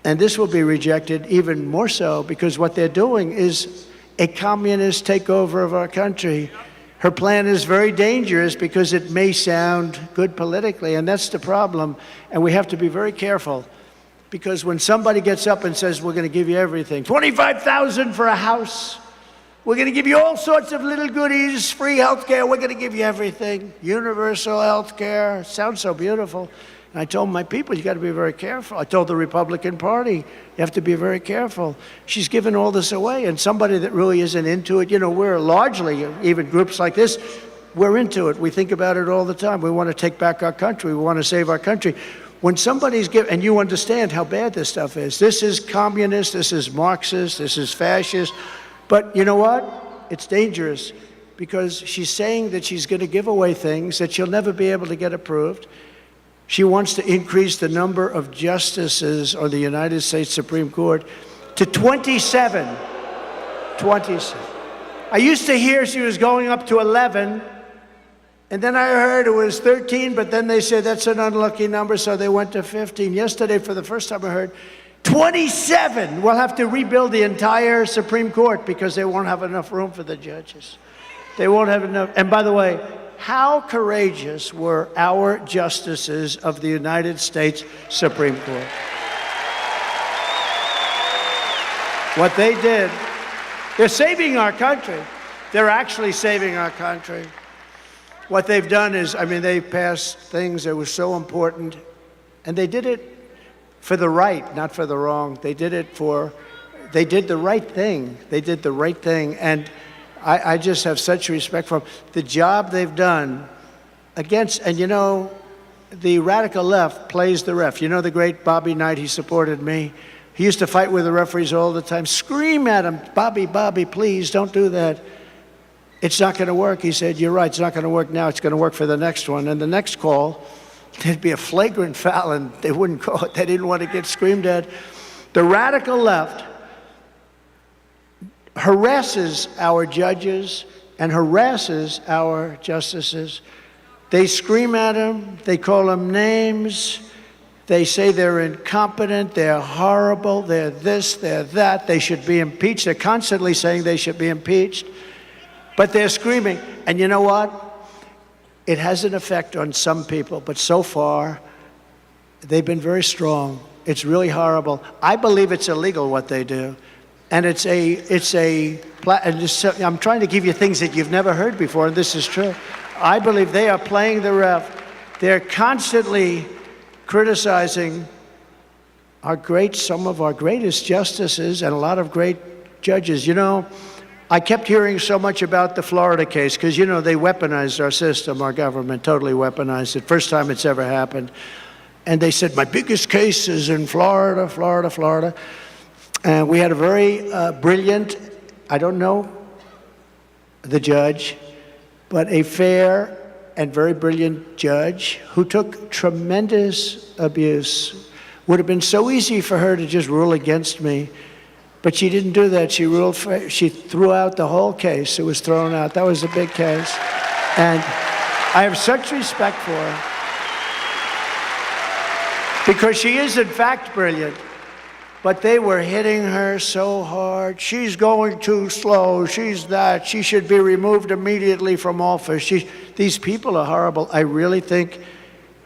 S1: And this will be rejected even more so because what they're doing is a communist takeover of our country. Her plan is very dangerous because it may sound good politically, and that's the problem. And we have to be very careful. Because when somebody gets up and says, we're going to give you everything, $25,000 for a house, we're going to give you all sorts of little goodies, free health care, we're going to give you everything, universal health care, sounds so beautiful. And I told my people, you got to be very careful. I told the Republican Party, you have to be very careful. She's giving all this away, and somebody that really isn't into it, we're largely, even groups like this, we're into it. We think about it all the time. We want to take back our country. We want to save our country. When somebody's and you understand how bad this stuff is. This is communist, this is Marxist, this is fascist. But you know what? It's dangerous because she's saying that she's going to give away things that she'll never be able to get approved. She wants to increase the number of justices on the United States Supreme Court to 27. 27. I used to hear she was going up to 11. And then I heard it was 13, but then they said that's an unlucky number, so they went to 15. Yesterday, for the first time I heard, 27. We'll have to rebuild the entire Supreme Court because they won't have enough room for the judges. They won't have enough. And by the way, how courageous were our justices of the United States Supreme Court? What they did, they're saving our country. They're actually saving our country. What they've done is, they passed things that were so important, and they did it for the right, not for the wrong. They did the right thing. They did the right thing, and I just have such respect for them. The job they've done against, and the radical left plays the ref. The great Bobby Knight, he supported me. He used to fight with the referees all the time, scream at him, Bobby, please, don't do that. It's not going to work. He said, you're right, it's not going to work now, it's going to work for the next one. And the next call, there'd be a flagrant foul, and they wouldn't call it. They didn't want to get screamed at. The radical left harasses our judges and harasses our justices. They scream at them, they call them names, they say they're incompetent, they're horrible, they're this, they're that, they should be impeached. They're constantly saying they should be impeached. But they're screaming. And you know what? It has an effect on some people, but so far, they've been very strong. It's really horrible. I believe it's illegal what they do. And I'm trying to give you things that you've never heard before, and this is true. I believe they are playing the ref. They're constantly criticizing some of our greatest justices and a lot of great judges. I kept hearing so much about the Florida case because, they weaponized our system, our government totally weaponized it. First time it's ever happened. And they said, my biggest case is in Florida. And we had a very brilliant, I don't know the judge, but a fair and very brilliant judge who took tremendous abuse. Would have been so easy for her to just rule against me. But she didn't do that. She threw out the whole case. It was thrown out. That was a big case. And I have such respect for her. Because she is, in fact, brilliant. But they were hitting her so hard. She's going too slow. She's that. She should be removed immediately from office. These people are horrible. I really think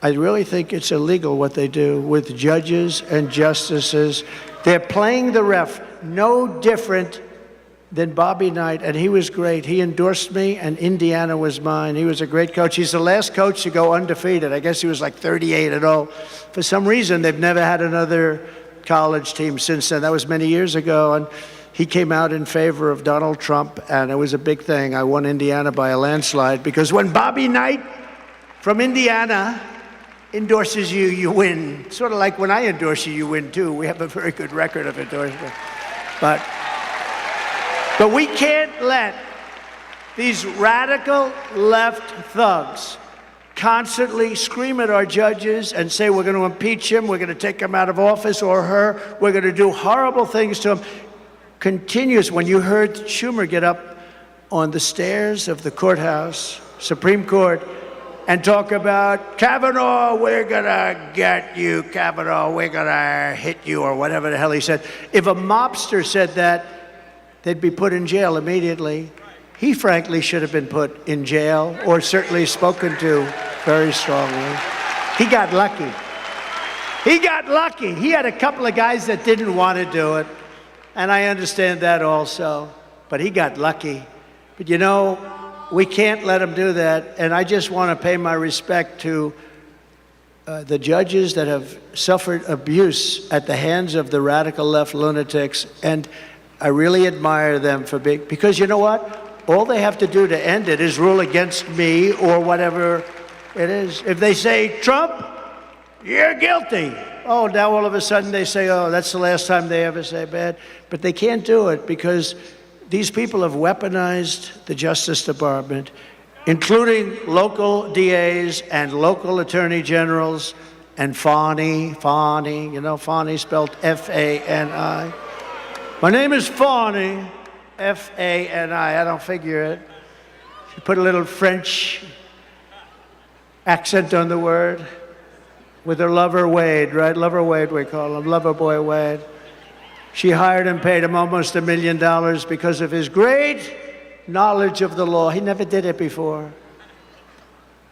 S1: it's illegal what they do with judges and justices. They're playing the ref. No different than Bobby Knight, and he was great. He endorsed me, and Indiana was mine. He was a great coach. He's the last coach to go undefeated. I guess he was like 38-0. For some reason, they've never had another college team since then. That was many years ago, and he came out in favor of Donald Trump, and it was a big thing. I won Indiana by a landslide, because when Bobby Knight from Indiana endorses you, you win. Sort of like when I endorse you, you win too. We have a very good record of endorsement. But we can't let these radical left thugs constantly scream at our judges and say we're going to impeach him, we're going to take him out of office or her, we're going to do horrible things to him. continuous. When you heard Schumer get up on the stairs of the courthouse, Supreme Court, and talk about Kavanaugh, we're gonna get you, Kavanaugh, we're gonna hit you, or whatever the hell he said. If a mobster said that, they'd be put in jail immediately. He frankly should have been put in jail, or certainly spoken to very strongly. He got lucky. He got lucky. He had a couple of guys that didn't want to do it, and I understand that also, but he got lucky. But you know, we can't let him do that, and I just want to pay my respect to the judges that have suffered abuse at the hands of the radical left lunatics, and I really admire them for being, because you know what? All they have to do to end it is rule against me or whatever it is. If they say, Trump, you're guilty. Oh, now all of a sudden they say, oh, that's the last time they ever say bad. But they can't do it because these people have weaponized the Justice Department, including local DAs and local attorney generals and Fani, you know, Fani spelled F-A-N-I. My name is Fani, F-A-N-I. I don't figure it. She put a little French accent on the word with her lover Wade, right? Lover Wade, we call him, lover boy Wade. She hired and paid him almost $1 million because of his great knowledge of the law. He never did it before.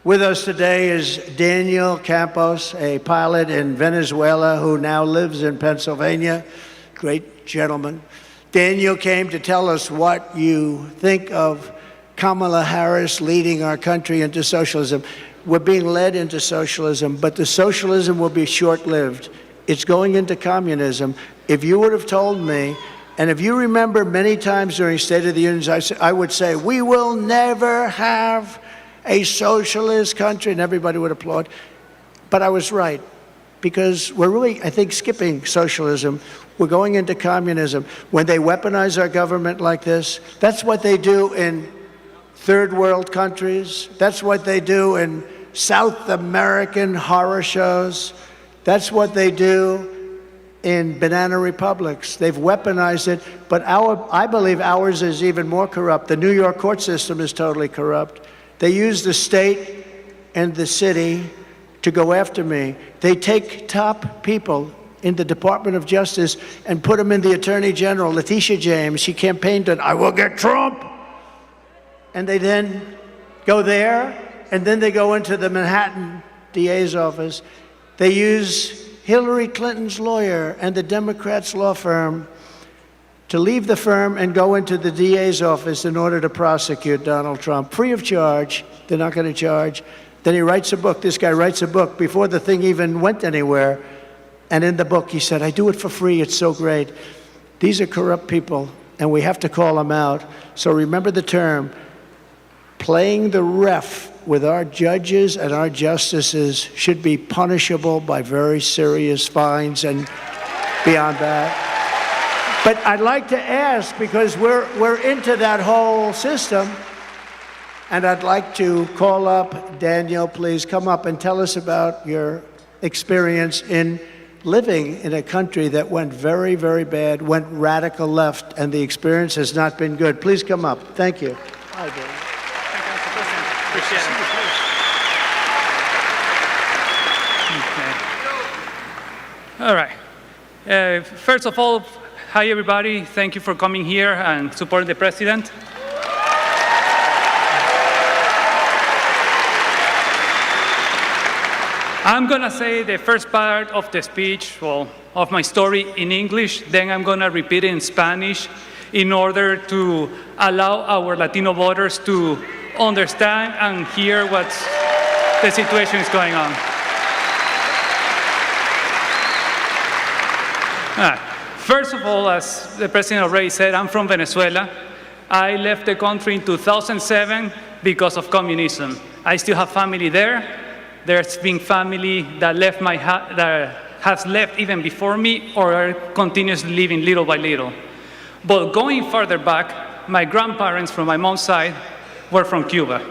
S1: With us today is Daniel Campos, a pilot in Venezuela who now lives in Pennsylvania. Great gentleman. Daniel came to tell us what you think of Kamala Harris leading our country into socialism. We're being led into socialism, but the socialism will be short-lived. It's going into communism. If you would have told me, and if you remember many times during State of the Union, I would say, we will never have a socialist country, and everybody would applaud. But I was right, because we're really, I think, skipping socialism. We're going into communism. When they weaponize our government like this, that's what they do in third world countries. That's what they do in South American horror shows. That's what they do in banana republics. They've weaponized it, but I believe ours is even more corrupt. The New York court system is totally corrupt. They use the state and the city to go after me. They take top people in the Department of Justice and put them in the Attorney General. Letitia James, she campaigned on, I will get Trump. And they then go there, and then they go into the Manhattan DA's office. They use Hillary Clinton's lawyer and the Democrats' law firm to leave the firm and go into the DA's office in order to prosecute Donald Trump, free of charge. They're not going to charge. Then he writes a book. This guy writes a book before the thing even went anywhere. And in the book, he said, I do it for free. It's so great. These are corrupt people, and we have to call them out. So remember the term, playing the ref with our judges and our justices should be punishable by very serious fines and beyond that. But I'd like to ask, because we're into that whole system, and I'd like to call up Daniel. Please come up and tell us about your experience in living in a country that went very, very bad, went radical left, and the experience has not been good. Please come up. Thank you. Hi, Daniel.
S11: Appreciate it. Okay. All right. First of all, hi everybody. Thank you for coming here and supporting the president. I'm gonna say the first part of the speech, well, of my story in English, then I'm gonna repeat it in Spanish in order to allow our Latino voters to understand and hear what the situation is going on. First of all, as the president already said, I'm from Venezuela. I left the country in 2007 because of communism. I still have family there. There's been family that left that has left even before me or are continuously living little by little. But going further back, my grandparents from my mom's side were from Cuba.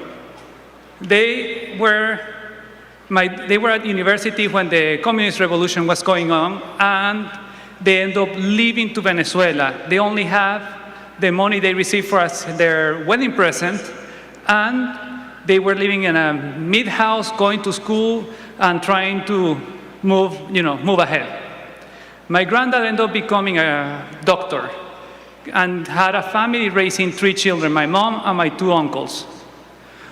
S11: They were at university when the communist revolution was going on, and they end up leaving to Venezuela. They only have the money they received for their wedding present, and they were living in a mid-house, going to school, and trying to move ahead. My granddad ended up becoming a doctor and had a family raising 3 children, my mom and my 2 uncles.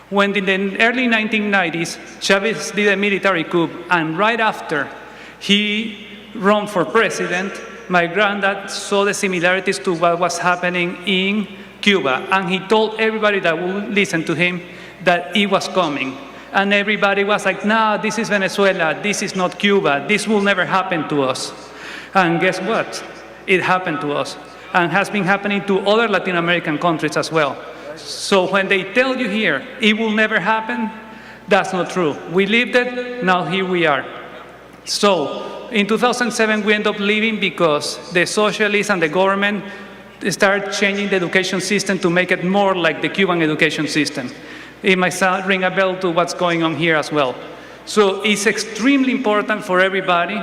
S11: When in the early 1990s, Chavez did a military coup, and right after he ran for president, my granddad saw the similarities to what was happening in Cuba, and he told everybody that would listen to him that it was coming. And everybody was like, no, this is Venezuela, this is not Cuba, this will never happen to us. And guess what? It happened to us, and has been happening to other Latin American countries as well. So when they tell you here, it will never happen, that's not true. We lived it, now here we are. So in 2007, we ended up leaving because the socialists and the government started changing the education system to make it more like the Cuban education system. It might ring a bell to what's going on here as well. So it's extremely important for everybody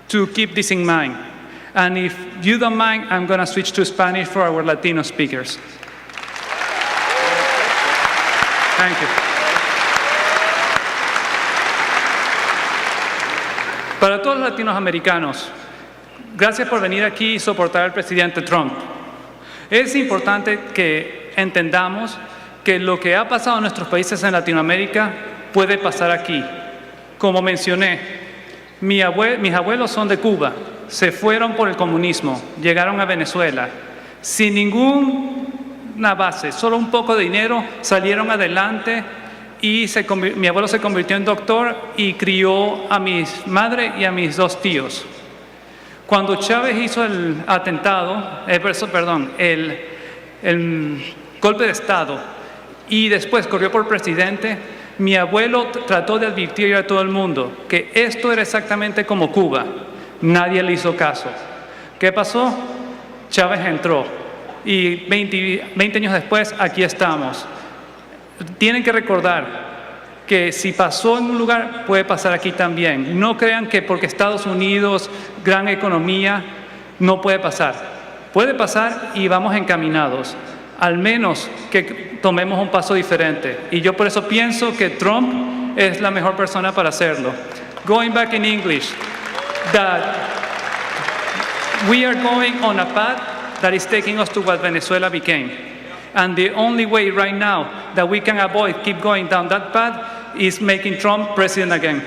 S11: to keep this in mind. And if you don't mind, I'm going to switch to Spanish for our Latino speakers. Thank you. Para todos los latinoamericanos, gracias por venir aquí y soportar al presidente Trump. Es importante que entendamos que lo que ha pasado en nuestros países en Latinoamérica puede pasar aquí. Como mencioné, mis abuelos son de Cuba, se fueron por el comunismo, llegaron a Venezuela, sin ninguna base, solo un poco de dinero, salieron adelante y mi abuelo se convirtió en doctor y crió a mi madre y a mis 2 tíos. Cuando Chávez hizo el atentado, el golpe de Estado y después corrió por presidente, mi abuelo trató de advertir a todo el mundo que esto era exactamente como Cuba. Nadie le hizo caso. ¿Qué pasó? Chávez entró y 20 años después aquí estamos. Tienen que recordar que si pasó en un lugar, puede pasar aquí también. No crean que porque Estados Unidos, gran economía, no puede pasar. Puede pasar y vamos encaminados. Al menos que tomemos un paso diferente. Y yo por eso pienso que Trump es la mejor persona para hacerlo. Going back in English, that we are going on a path that is taking us to what Venezuela became. And the only way right now that we can avoid keep going down that path is making Trump president again.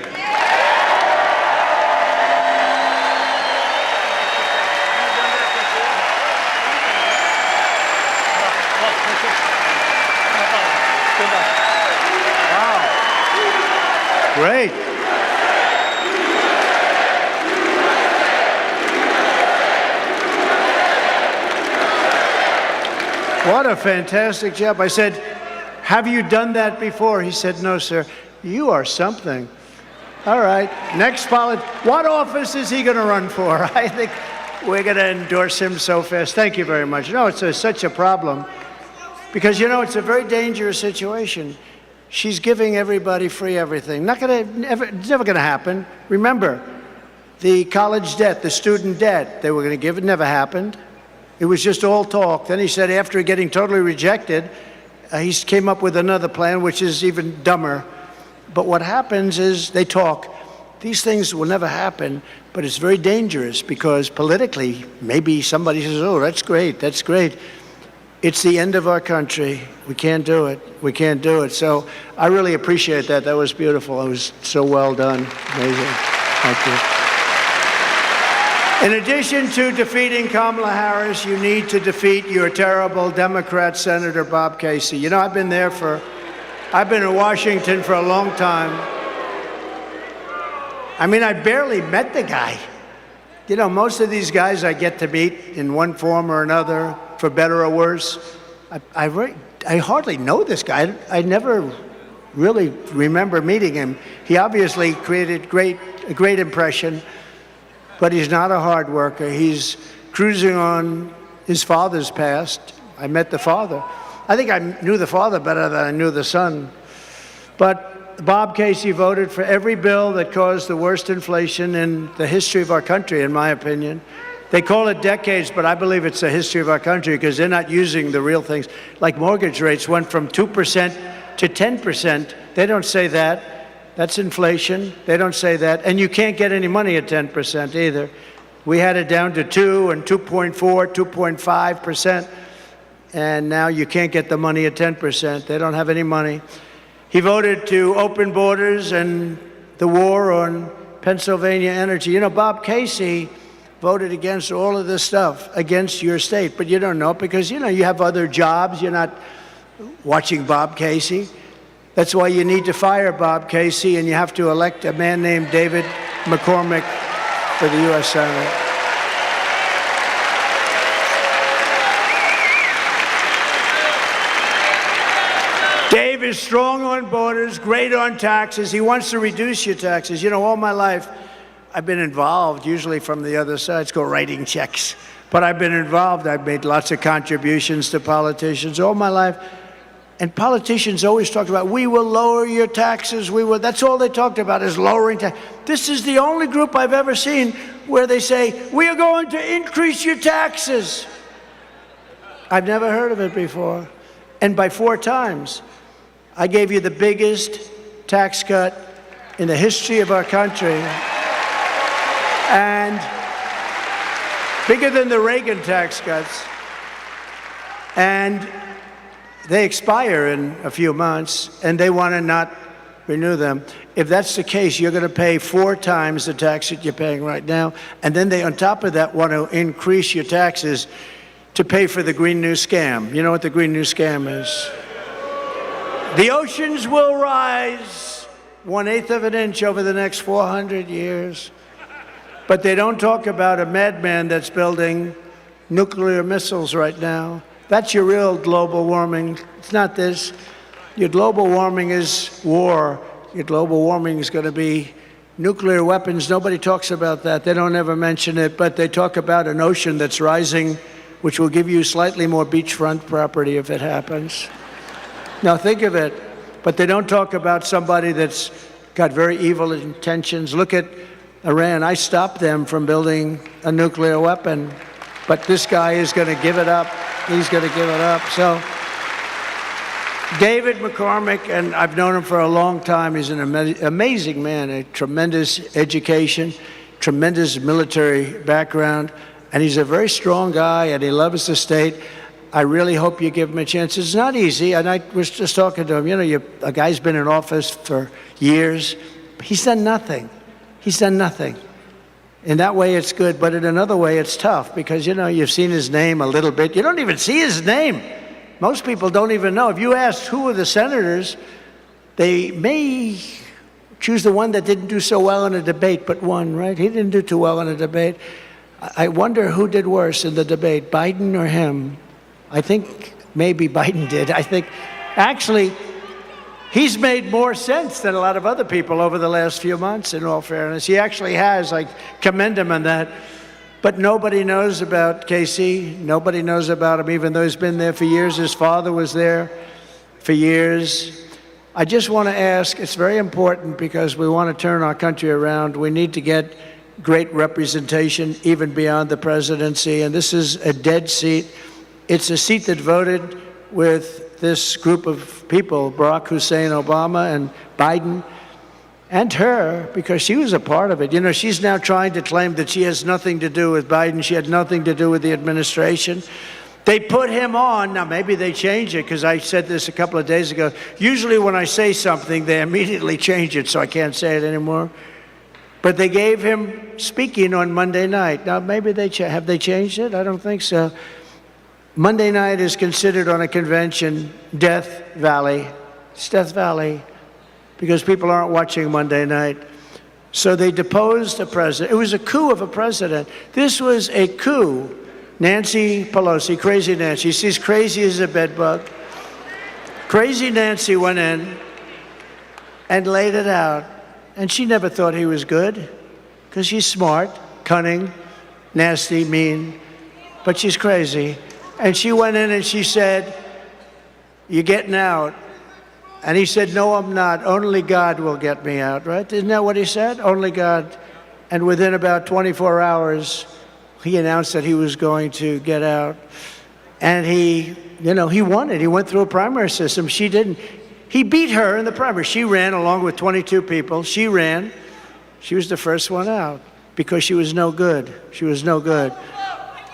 S1: Great. What a fantastic job. I said, have you done that before? He said, no, sir. You are something. All right. Next what office is he going to run for? I think we're going to endorse him so fast. Thank you very much. No, it's such a problem because, it's a very dangerous situation. She's giving everybody free everything. It's never going to happen. Remember, the college debt, the student debt they were going to give, it never happened. It was just all talk. Then he said after getting totally rejected, he came up with another plan, which is even dumber. But what happens is they talk. These things will never happen, but it's very dangerous because politically, maybe somebody says, oh, that's great, that's great. It's the end of our country. We can't do it. We can't do it. So I really appreciate that. That was beautiful. It was so well done. Amazing. Thank you. In addition to defeating Kamala Harris, you need to defeat your terrible Democrat Senator Bob Casey. I've been in Washington for a long time. I mean, I barely met the guy. Most of these guys I get to meet in one form or another, for better or worse. I hardly know this guy. I never really remember meeting him. He obviously created a great impression. But he's not a hard worker. He's cruising on his father's past. I met the father. I think I knew the father better than I knew the son. But Bob Casey voted for every bill that caused the worst inflation in the history of our country, in my opinion. They call it decades, but I believe it's the history of our country because they're not using the real things. Like mortgage rates went from 2% to 10%. They don't say that. That's inflation. They don't say that. And you can't get any money at 10% either. We had it down to 2 and 2.4, 2.5%. And now you can't get the money at 10%. They don't have any money. He voted to open borders and the war on Pennsylvania energy. You know, Bob Casey voted against all of this stuff, against your state. But you don't know it because, you know, you have other jobs. You're not watching Bob Casey. That's why you need to fire Bob Casey, and you have to elect a man named David McCormick for the U.S. Senate. Dave is strong on borders, great on taxes. He wants to reduce your taxes. You know, all my life, I've been involved, usually from the other side. It's called writing checks. But I've been involved. I've made lots of contributions to politicians all my life. And politicians always talked about, we will lower your taxes. That's all they talked about is lowering taxes. This is the only group I've ever seen where they say, we are going to increase your taxes. I've never heard of it before. And by 4 times, I gave you the biggest tax cut in the history of our country. And bigger than the Reagan tax cuts. And they expire in a few months, and they want to not renew them. If that's the case, you're going to pay 4 times the tax that you're paying right now. And then they, on top of that, want to increase your taxes to pay for the Green New Scam. You know what the Green New Scam is? The oceans will rise 1/8 of an inch over the next 400 years. But they don't talk about a madman that's building nuclear missiles right now. That's your real global warming. It's not this. Your global warming is war. Your global warming is going to be nuclear weapons. Nobody talks about that. They don't ever mention it, but they talk about an ocean that's rising, which will give you slightly more beachfront property if it happens. Now think of it. But they don't talk about somebody that's got very evil intentions. Look at Iran. I stopped them from building a nuclear weapon, but this guy is going to give it up. He's going to give it up. So David McCormick, and I've known him for a long time. He's an amazing man, a tremendous education, tremendous military background, and he's a very strong guy, and he loves the state. I really hope you give him a chance. It's not easy, and I was just talking to him. You know, a guy's been in office for years. He's done nothing. He's done nothing. In that way, it's good, but in another way, it's tough because, you know, you've seen his name a little bit. You don't even see his name. Most people don't even know. If you ask who are the senators, they may choose the one that didn't do so well in a debate, but won, right? He didn't do too well in a debate. I wonder who did worse in the debate, Biden or him? I think maybe Biden did. I think, actually, he's made more sense than a lot of other people over the last few months, in all fairness. He actually has. I commend him on that. But nobody knows about Casey. Nobody knows about him, even though he's been there for years. His father was there for years. I just want to ask, it's very important because we want to turn our country around. We need to get great representation, even beyond the presidency. And this is a dead seat. It's a seat that voted with this group of people, Barack Hussein Obama and Biden, and her, because she was a part of it. You know, she's now trying to claim that she has nothing to do with Biden. She had nothing to do with the administration. They put him on. Now, maybe they change it, because I said this a couple of days ago. Usually when I say something, they immediately change it, so I can't say it anymore. But they gave him speaking on Monday night. Now, maybe have they changed it? I don't think so. Monday night is considered on a convention Death Valley. It's Death Valley because people aren't watching Monday night. So they deposed a president. It was a coup of a president. This was a coup. Nancy Pelosi, crazy Nancy. She's crazy as a bedbug. Crazy Nancy went in and laid it out. And she never thought he was good because she's smart, cunning, nasty, mean, but she's crazy. And she went in and she said, "You're getting out." And he said, "No, I'm not. Only God will get me out," right? Isn't that what he said? Only God. And within about 24 hours, he announced that he was going to get out. And he won it. He went through a primary system. She didn't. He beat her in the primary. She ran along with 22 people. She ran. She was the first one out because she was no good. She was no good.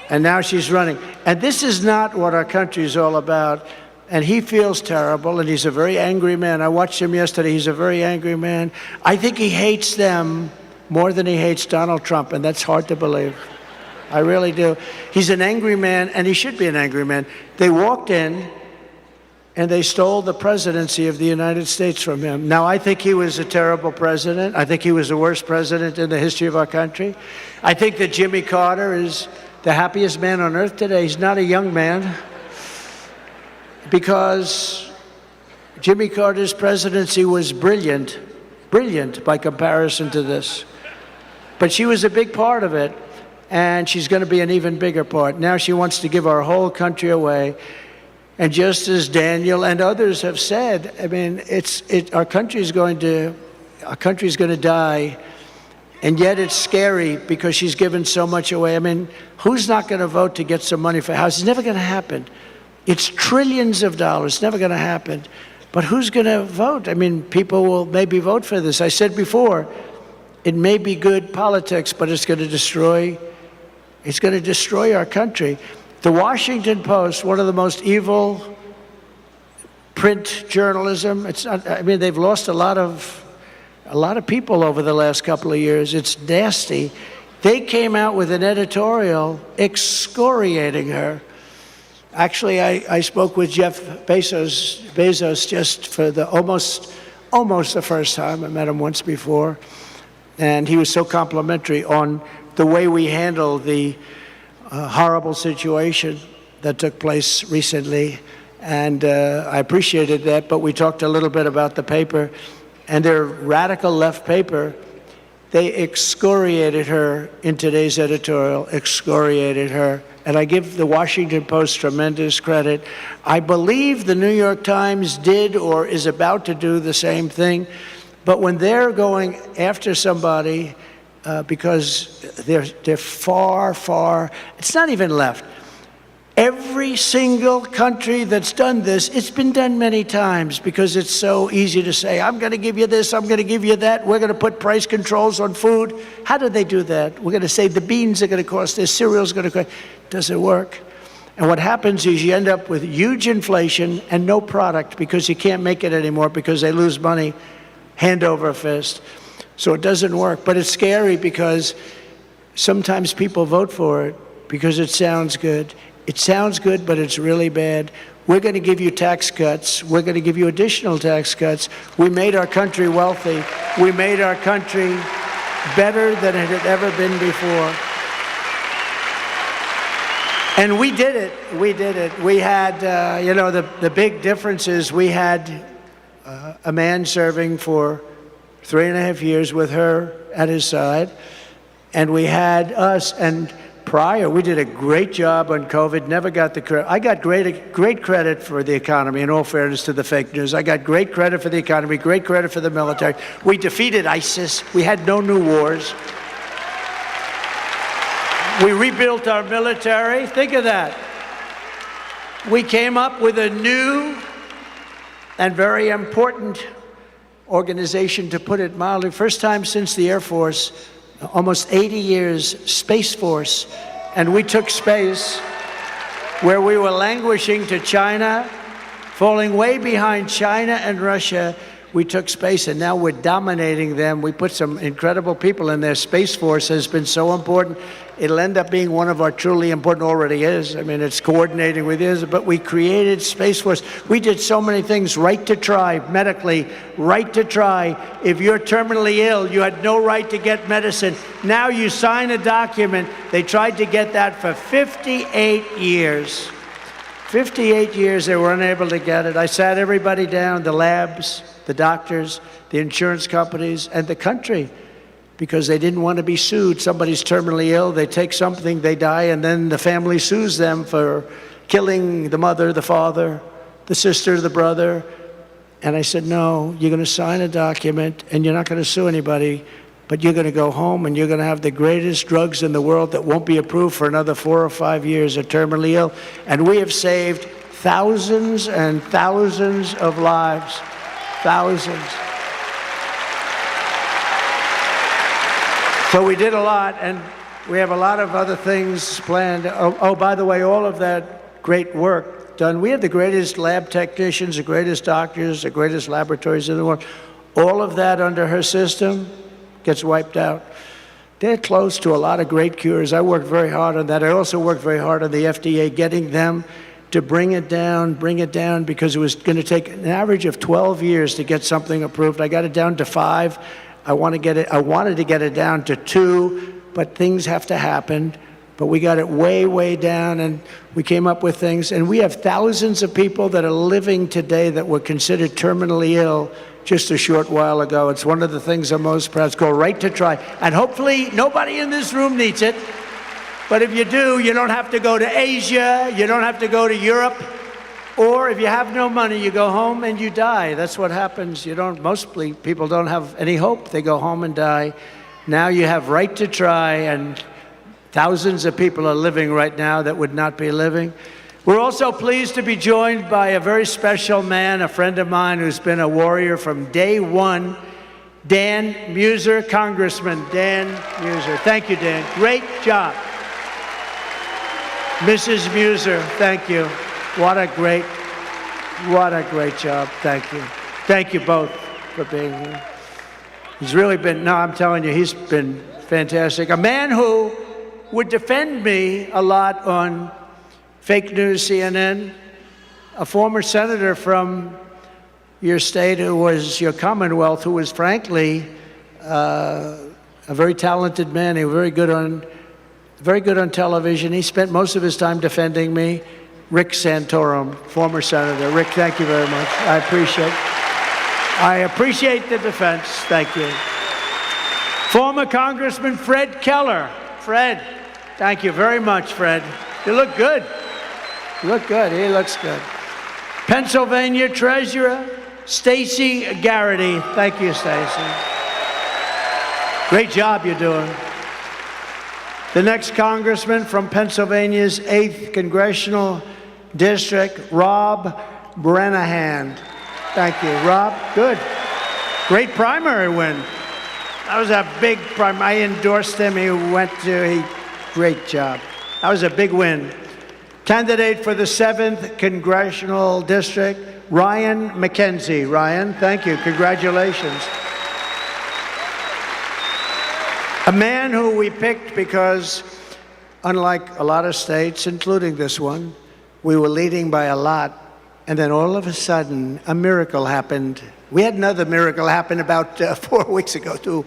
S1: And now she's running. And this is not what our country is all about. And he feels terrible, and he's a very angry man. I watched him yesterday. He's a very angry man. I think he hates them more than he hates Donald Trump, and that's hard to believe. I really do. He's an angry man, and he should be an angry man. They walked in, and they stole the presidency of the United States from him. Now, I think he was a terrible president. I think he was the worst president in the history of our country. I think that Jimmy Carter is the happiest man on earth today. He's not a young man, because Jimmy Carter's presidency was brilliant by comparison to this. But she was a big part of it, and she's going to be an even bigger part. Now she wants to give our whole country away. And just as Daniel and others have said, I mean, our country's going to die, and yet it's scary because she's given so much away. I mean, who's not going to vote to get some money for a house? It's never going to happen. It's trillions of dollars. It's never going to happen. But who's going to vote? I mean, people will maybe vote for this. I said before, it may be good politics, but it's going to destroy our country. The Washington Post, one of the most evil print journalism. They've lost a lot of people over the last couple of years. It's nasty. They came out with an editorial excoriating her. Actually, I spoke with Jeff Bezos just for almost the first time. I met him once before, and he was so complimentary on the way we handled the horrible situation that took place recently, and I appreciated that. But we talked a little bit about the paper, and their radical left paper. They excoriated her in today's editorial, excoriated her. And I give the Washington Post tremendous credit. I believe the New York Times did or is about to do the same thing. But when they're going after somebody because they're far, it's not even left. Every single country that's done this, it's been done many times because it's so easy to say, I'm going to give you this, I'm going to give you that, we're going to put price controls on food. How do they do that? We're going to say the beans are going to cost this, cereal's going to cost. Does it work? And what happens is you end up with huge inflation and no product because you can't make it anymore because they lose money hand over fist. So it doesn't work. But it's scary because sometimes people vote for it because it sounds good. It sounds good, but it's really bad. We're going to give you tax cuts. We're going to give you additional tax cuts. We made our country wealthy. We made our country better than it had ever been before. And we did it. We did it. We had, the big difference is we had a man serving for 3.5 years with her at his side. And we had us, and prior, we did a great job on COVID, never got the credit. I got great credit for the economy, in all fairness to the fake news. I got great credit for the economy, great credit for the military. We defeated ISIS. We had no new wars. We rebuilt our military. Think of that. We came up with a new and very important organization, to put it mildly. First time since the Air Force, almost 80 years, Space Force. And we took space where we were languishing to China, falling way behind China and Russia. We took space, and now we're dominating them. We put some incredible people in there. Space Force has been so important. It'll end up being one of our truly important, already is. I mean, it's coordinating with this, but we created Space Force. We did so many things, right to try, medically, right to try. If you're terminally ill, you had no right to get medicine. Now you sign a document. They tried to get that for 58 years. 58 years they were unable to get it. I sat everybody down, the labs, the doctors, the insurance companies, and the country, because they didn't want to be sued. Somebody's terminally ill, they take something, they die, and then the family sues them for killing the mother, the father, the sister, the brother. And I said, no, you're going to sign a document, and you're not going to sue anybody. but you're going to go home and you're going to have the greatest drugs in the world that won't be approved for another 4 or 5 years, are terminally ill. And we have saved thousands and thousands of lives. Thousands. So we did a lot, and we have a lot of other things planned. Oh, by the way, all of that great work done. We have the greatest lab technicians, the greatest doctors, the greatest laboratories in the world. All of that under her system gets wiped out. They're close to a lot of great cures. I worked very hard on that. I also worked very hard on the FDA, getting them to bring it down, because it was going to take an average of 12 years to get something approved. I got it down to 5. I wanted to get it down to 2, but things have to happen. But we got it way, way down, and we came up with things. And we have thousands of people that are living today that were considered terminally ill just a short while ago. It's one of the things I'm most proud of. It's called Right to Try. And hopefully nobody in this room needs it. But if you do, you don't have to go to Asia, you don't have to go to Europe, or if you have no money, you go home and you die. That's what happens. Mostly people don't have any hope. They go home and die. Now you have Right to Try, and thousands of people are living right now that would not be living. We're also pleased to be joined by a very special man, a friend of mine who's been a warrior from day one, Dan Muser, Congressman Dan Muser. Thank you, Dan. Great job. Mrs. Muser, thank you. What a great job. Thank you. Thank you both for being here. He's really been, I'm telling you, he's been fantastic. A man who would defend me a lot on fake news CNN, a former senator from your state who was your Commonwealth, who was frankly a very talented man. He was very good on television. He spent most of his time defending me. Rick Santorum, former senator. Rick, thank you very much. I appreciate the defense. Thank you. Former Congressman Fred Keller. Fred, thank you very much, Fred. You look good. You look good. He looks good. Pennsylvania Treasurer Stacey Garrity. Thank you, Stacey. Great job you're doing. The next congressman from Pennsylvania's 8th Congressional District, Rob Brenahan. Thank you, Rob. Good. Great primary win. That was a big primary. I endorsed him. Great job. That was a big win. Candidate for the 7th Congressional District, Ryan McKenzie. Ryan, thank you. Congratulations. A man who we picked because, unlike a lot of states, including this one, we were leading by a lot, and then all of a sudden, a miracle happened. We had another miracle happen about 4 weeks ago, too.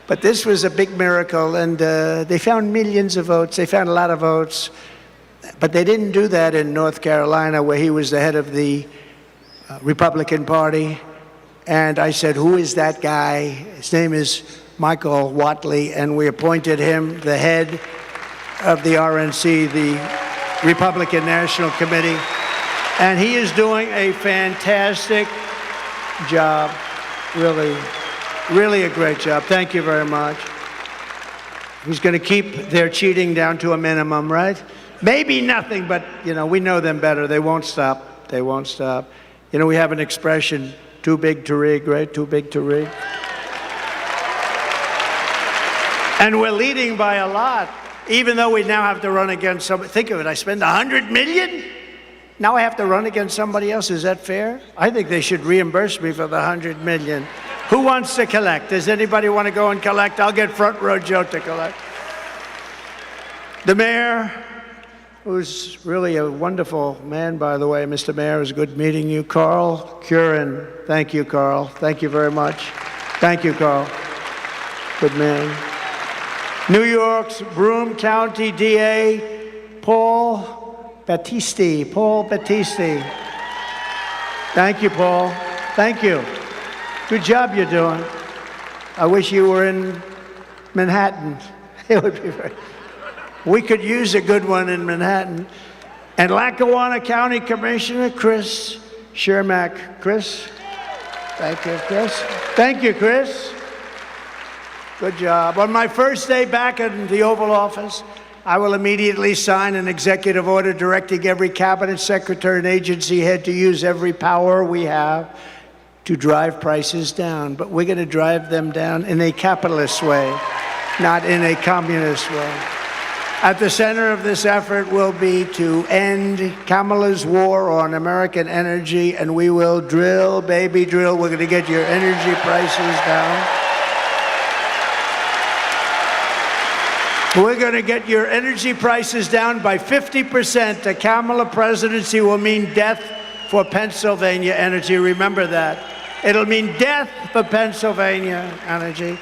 S1: But this was a big miracle, and they found millions of votes. They found a lot of votes. But they didn't do that in North Carolina, where he was the head of the Republican Party. And I said, who is that guy? His name is Michael Whatley, and we appointed him the head of the RNC, the Republican National Committee. And he is doing a fantastic job. Really, really a great job. Thank you very much. He's going to keep their cheating down to a minimum, right? Maybe nothing, but, we know them better. They won't stop. They won't stop. We have an expression, too big to rig, right? Too big to rig. And we're leading by a lot, even though we now have to run against somebody. Think of it, I spend $100 million? Now I have to run against somebody else. Is that fair? I think they should reimburse me for the $100 million. Who wants to collect? Does anybody want to go and collect? I'll get Front Row Joe to collect. The mayor, who's really a wonderful man, by the way. Mr. Mayor, it was good meeting you. Carl Curran. Thank you, Carl. Thank you very much. Thank you, Carl. Good man. New York's Broome County DA, Paul Battisti. Paul Battisti. Thank you, Paul. Thank you. Good job you're doing. I wish you were in Manhattan. It would be very... We could use a good one in Manhattan. And Lackawanna County Commissioner Chris Shermack. Chris? Thank you, Chris. Thank you, Chris. Good job. On my first day back in the Oval Office, I will immediately sign an executive order directing every cabinet secretary and agency head to use every power we have to drive prices down. But we're going to drive them down in a capitalist way, not in a communist way. At the center of this effort will be to end Kamala's war on American energy, and we will drill, baby, drill. We're going to get your energy prices down. We're going to get your energy prices down by 50%. The Kamala presidency will mean death for Pennsylvania energy. Remember that. It'll mean death for Pennsylvania energy.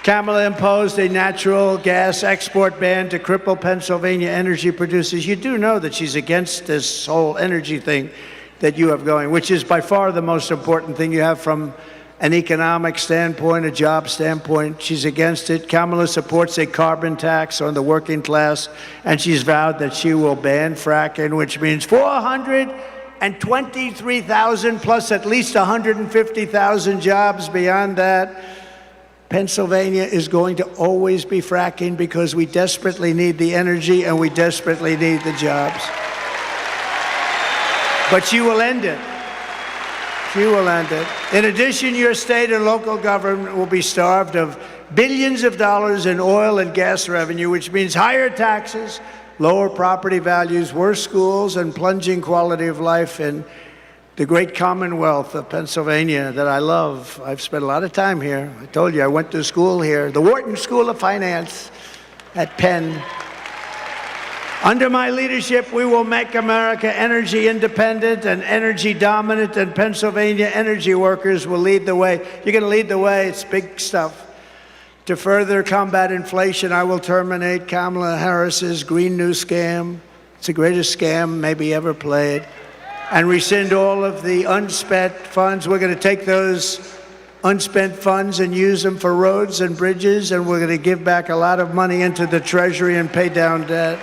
S1: Kamala imposed a natural gas export ban to cripple Pennsylvania energy producers. You do know that she's against this whole energy thing that you have going, which is by far the most important thing you have from an economic standpoint, a job standpoint. She's against it. Kamala supports a carbon tax on the working class, and she's vowed that she will ban fracking, which means 423,000 plus at least 150,000 jobs beyond that. Pennsylvania is going to always be fracking because we desperately need the energy and we desperately need the jobs. But she will end it. She will end it. In addition, your state and local government will be starved of billions of dollars in oil and gas revenue, which means higher taxes, lower property values, worse schools, and plunging quality of life in the great Commonwealth of Pennsylvania that I love. I've spent a lot of time here. I told you I went to school here, the Wharton School of Finance at Penn. Under my leadership, we will make America energy independent and energy dominant, and Pennsylvania energy workers will lead the way. You're going to lead the way. It's big stuff. To further combat inflation, I will terminate Kamala Harris's Green New Scam. It's the greatest scam maybe ever played. And rescind all of the unspent funds. We're going to take those unspent funds and use them for roads and bridges, and we're going to give back a lot of money into the Treasury and pay down debt.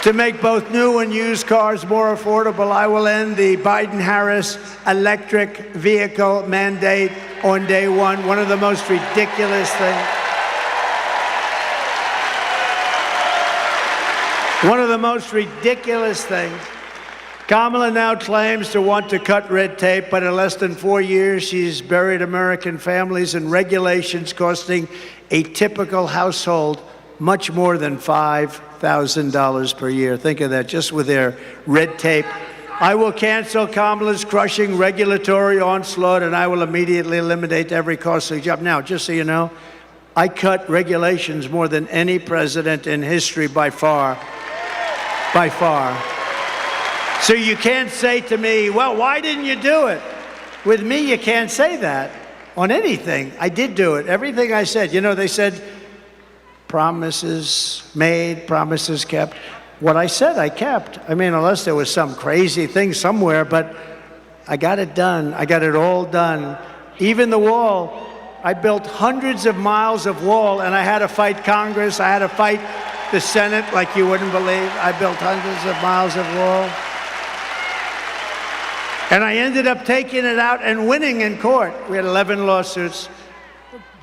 S1: To make both new and used cars more affordable, I will end the Biden-Harris electric vehicle mandate on day one. One of the most ridiculous things. One of the most ridiculous things. Kamala now claims to want to cut red tape, but in less than 4 years, she's buried American families in regulations costing a typical household much more than $5,000 per year. Think of that, just with their red tape. I will cancel Kamala's crushing regulatory onslaught, and I will immediately eliminate every costly job. Now, just so you know, I cut regulations more than any president in history by far. By far. So you can't say to me, well, why didn't you do it? With me, you can't say that on anything. I did do it. Everything I said. You know, they said, promises made, promises kept. What I said, I kept. I mean, unless there was some crazy thing somewhere, but I got it done. I got it all done. Even the wall. I built hundreds of miles of wall, and I had to fight Congress. I had to fight the Senate like you wouldn't believe. I built hundreds of miles of wall. And I ended up taking it out and winning in court. We had 11 lawsuits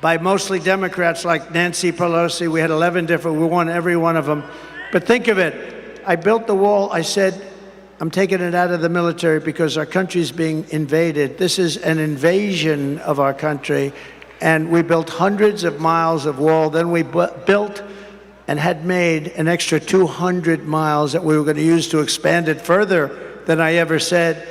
S1: by mostly Democrats like Nancy Pelosi. We had 11 different, we won every one of them. But think of it, I built the wall, I said, I'm taking it out of the military because our country's being invaded. This is an invasion of our country. And we built hundreds of miles of wall. Then we built and had made an extra 200 miles that we were going to use to expand it further than I ever said.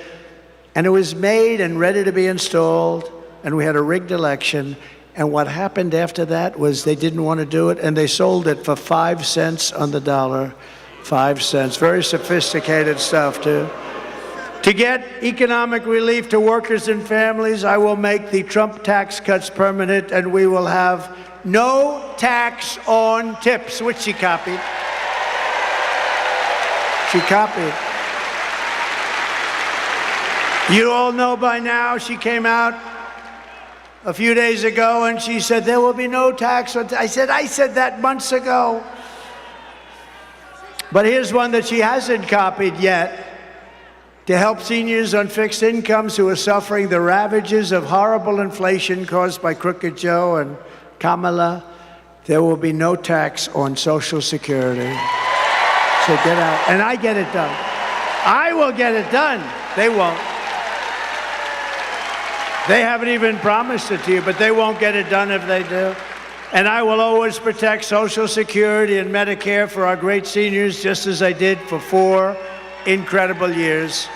S1: And it was made and ready to be installed. And we had a rigged election. And what happened after that was they didn't want to do it, and they sold it for 5 cents on the dollar. 5 cents. Very sophisticated stuff, too. To get economic relief to workers and families, I will make the Trump tax cuts permanent, and we will have no tax on tips, which she copied. She copied. You all know by now she came out a few days ago, and she said, there will be no tax on I said that months ago. But here's one that she hasn't copied yet. to help seniors on fixed incomes who are suffering the ravages of horrible inflation caused by Crooked Joe and Kamala. There will be no tax on Social Security. So get out. And I get it done. I will get it done. They won't. They haven't even promised it to you, but they won't get it done if they do. And I will always protect Social Security and Medicare for our great seniors, just as I did for 4 incredible years.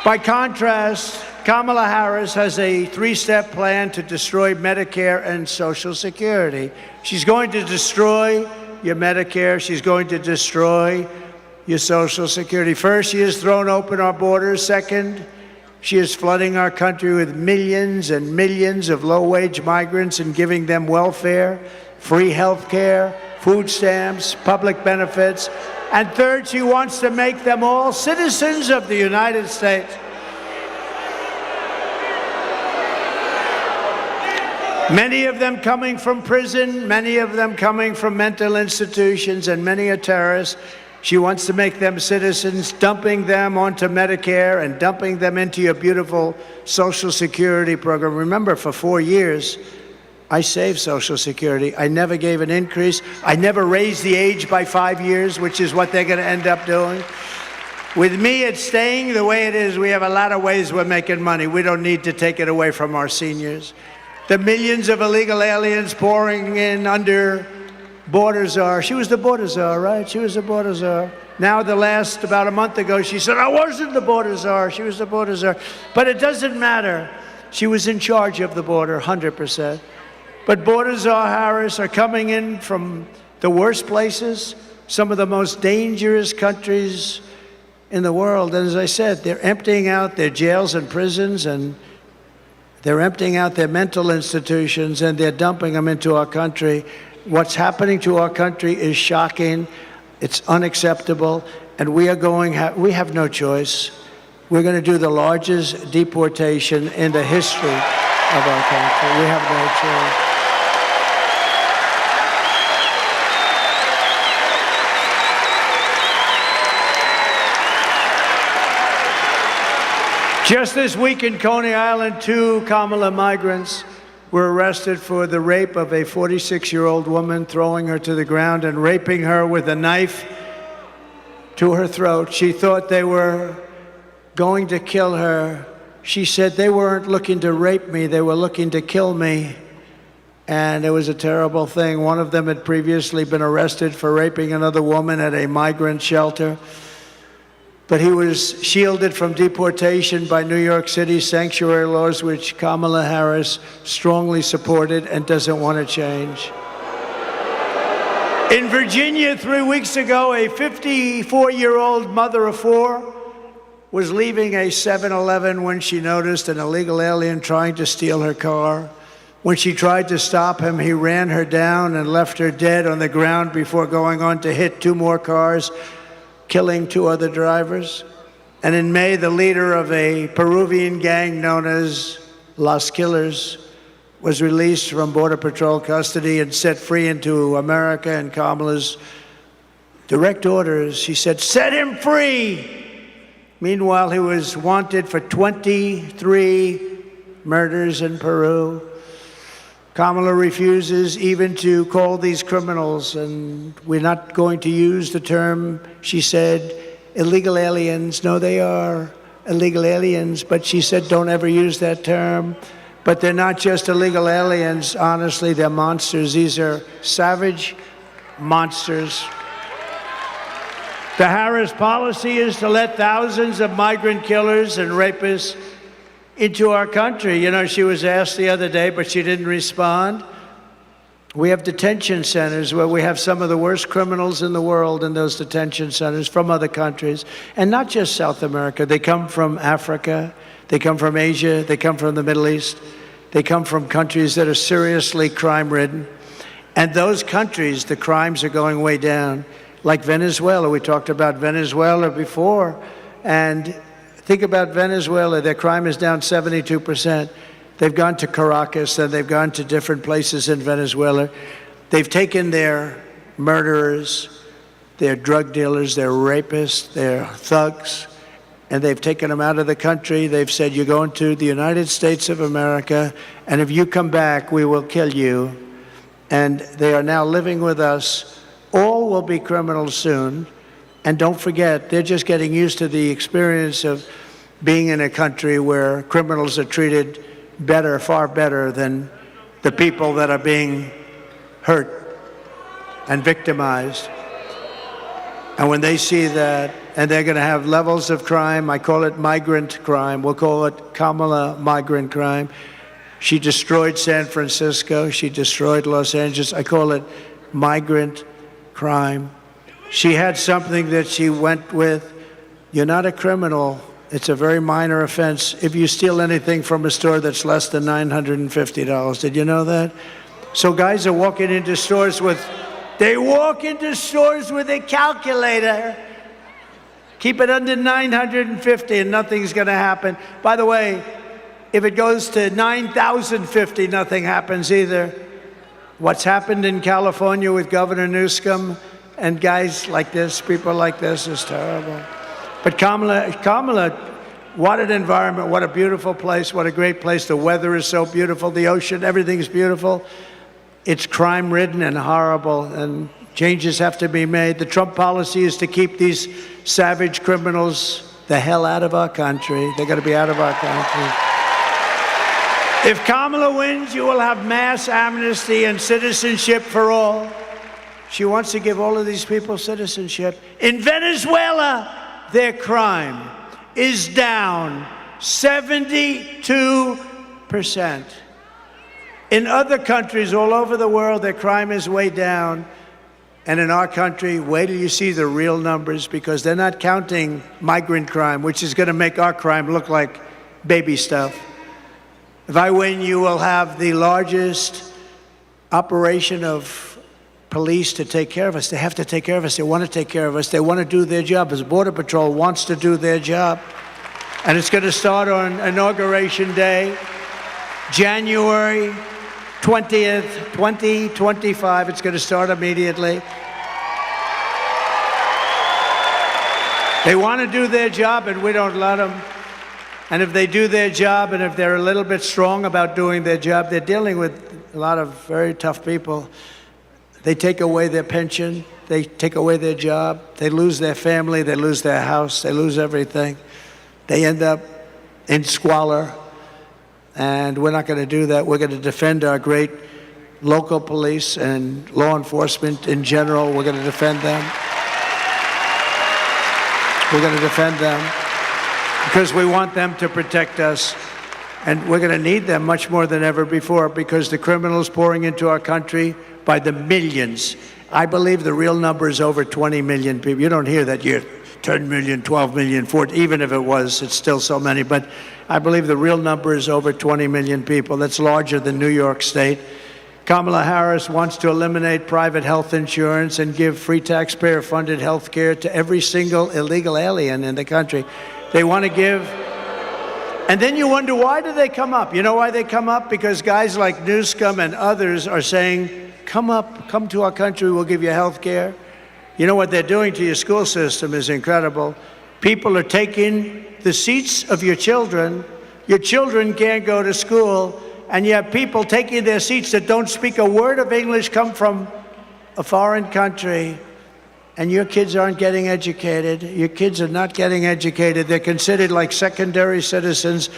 S1: By contrast, Kamala Harris has a 3-step plan to destroy Medicare and Social Security. She's going to destroy your Medicare. She's going to destroy your Social Security. First, she has thrown open our borders. Second, she is flooding our country with millions and millions of low-wage migrants and giving them welfare, free health care, food stamps, public benefits. And third, she wants to make them all citizens of the United States. Many of them coming from prison, many of them coming from mental institutions, and many are terrorists. She wants to make them citizens, dumping them onto Medicare and dumping them into your beautiful Social Security program. Remember, for 4 years, I saved Social Security. I never gave an increase. I never raised the age by 5 years, which is what they're going to end up doing. With me, it's staying the way it is. We have a lot of ways we're making money. We don't need to take it away from our seniors. The millions of illegal aliens pouring in under border czar. She was the border czar, right? She was the border czar. Now, about a month ago, she said, I wasn't the border czar. She was the border czar. But it doesn't matter. She was in charge of the border, 100%. But border czar Harris are coming in from the worst places, some of the most dangerous countries in the world. And as I said, they're emptying out their jails and prisons, and they're emptying out their mental institutions, and they're dumping them into our country. What's happening to our country is shocking. It's unacceptable, and we have no choice. We're going to do the largest deportation in the history of our country. We have no choice. Just this week in Coney Island, 2 Kamala migrants were arrested for the rape of a 46-year-old woman, throwing her to the ground and raping her with a knife to her throat. She thought they were going to kill her. She said they weren't looking to rape me, they were looking to kill me. And it was a terrible thing. One of them had previously been arrested for raping another woman at a migrant shelter. But he was shielded from deportation by New York City's sanctuary laws, which Kamala Harris strongly supported and doesn't want to change. In Virginia, 3 weeks ago, a 54-year-old mother of 4 was leaving a 7-Eleven when she noticed an illegal alien trying to steal her car. When she tried to stop him, he ran her down and left her dead on the ground before going on to hit 2 more cars, killing 2 other drivers. And in May, the leader of a Peruvian gang known as Los Killers was released from Border Patrol custody and set free into America. And Kamala's direct orders, she said, set him free. Meanwhile, he was wanted for 23 murders in Peru. Kamala refuses even to call these criminals, and we're not going to use the term, she said, illegal aliens. No, they are illegal aliens, but she said don't ever use that term. But they're not just illegal aliens. Honestly, they're monsters. These are savage monsters. The Harris policy is to let thousands of migrant killers and rapists into our country. You know, she was asked the other day, but she didn't respond. We have detention centers where we have some of the worst criminals in the world in those detention centers from other countries, and not just South America. They come from Africa, they come from Asia, they come from the Middle East, they come from countries that are seriously crime-ridden. And those countries, the crimes are going way down, like Venezuela. We talked about Venezuela before, and think about Venezuela. Their crime is down 72%. They've gone to Caracas, and they've gone to different places in Venezuela. They've taken their murderers, their drug dealers, their rapists, their thugs, and they've taken them out of the country. They've said, you're going to the United States of America, and if you come back, we will kill you. And they are now living with us. All will be criminals soon. And don't forget, they're just getting used to the experience of being in a country where criminals are treated better, far better than the people that are being hurt and victimized. And when they see that, and they're going to have levels of crime, I call it migrant crime. We'll call it Kamala migrant crime. She destroyed San Francisco. She destroyed Los Angeles. I call it migrant crime. She had something that she went with. You're not a criminal. It's a very minor offense if you steal anything from a store that's less than $950. Did you know that? So guys are walking into stores with, they walk into stores with a calculator. Keep it under $950 and nothing's going to happen. By the way, if it goes to $9,050, nothing happens either. What's happened in California with Governor Newsom and guys like this, people like this, is terrible. But Kamala, what an environment, what a beautiful place, what a great place. The weather is so beautiful, the ocean, everything's beautiful. It's crime-ridden and horrible, and changes have to be made. The Trump policy is to keep these savage criminals the hell out of our country. They're going to be out of our country. If Kamala wins, you will have mass amnesty and citizenship for all. She wants to give all of these people citizenship. In Venezuela, their crime is down 72%. In other countries all over the world, their crime is way down. And in our country, wait till you see the real numbers, because they're not counting migrant crime, which is going to make our crime look like baby stuff. If I win, you will have the largest operation of police to take care of us. They have to take care of us. They want to take care of us. They want to do their job. As Border Patrol wants to do their job. And it's going to start on Inauguration Day, January 20th, 2025. It's going to start immediately. They want to do their job, and we don't let them. And if they do their job, and if they're a little bit strong about doing their job, they're dealing with a lot of very tough people. They take away their pension, they take away their job, they lose their family, they lose their house, they lose everything. They end up in squalor, and we're not going to do that. We're going to defend our great local police and law enforcement in general. We're going to defend them. We're going to defend them because we want them to protect us. And we're going to need them much more than ever before, because the criminals pouring into our country by the millions. I believe the real number is over 20 million people. You don't hear that yet. 10 million, 12 million, 14, even if it was, it's still so many. But I believe the real number is over 20 million people. That's larger than New York State. Kamala Harris wants to eliminate private health insurance and give free taxpayer-funded health care to every single illegal alien in the country. They want to give. And then you wonder, why do they come up? You know why they come up? Because guys like Newsom and others are saying, come up, come to our country, we'll give you health care. You know what they're doing to your school system is incredible. People are taking the seats of your children. Your children can't go to school, and you have people taking their seats that don't speak a word of English, come from a foreign country, and your kids aren't getting educated. Your kids are not getting educated. They're considered like secondary citizens.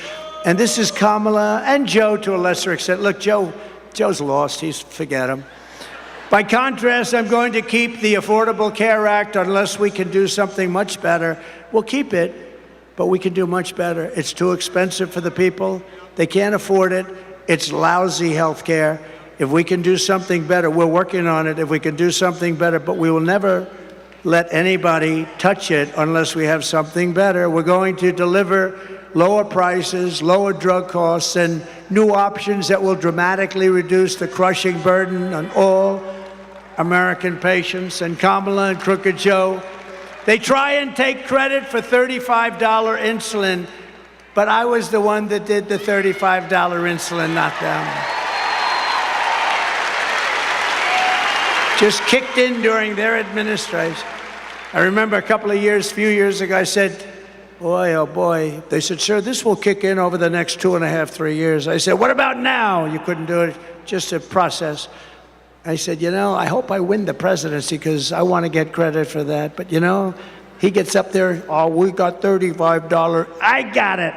S1: And this is Kamala and Joe to a lesser extent. Look, Joe's lost. Forget him. By contrast, I'm going to keep the Affordable Care Act unless we can do something much better. We'll keep it, but we can do much better. It's too expensive for the people. They can't afford it. It's lousy health care. If we can do something better, we're working on it. If we can do something better, but we will never let anybody touch it unless we have something better. We're going to deliver lower prices, lower drug costs, and new options that will dramatically reduce the crushing burden on all American patients. And Kamala and Crooked Joe, they try and take credit for $35 insulin, but I was the one that did the $35 insulin, not them. Just kicked in during their administration. I remember a few years ago, I said, Boy, oh boy. They said, sir, this will kick in over the next 2.5, 3 years. I said, what about now? You couldn't do it, just a process. I said, I hope I win the presidency because I want to get credit for that. But, he gets up there, oh, we got $35. I got it.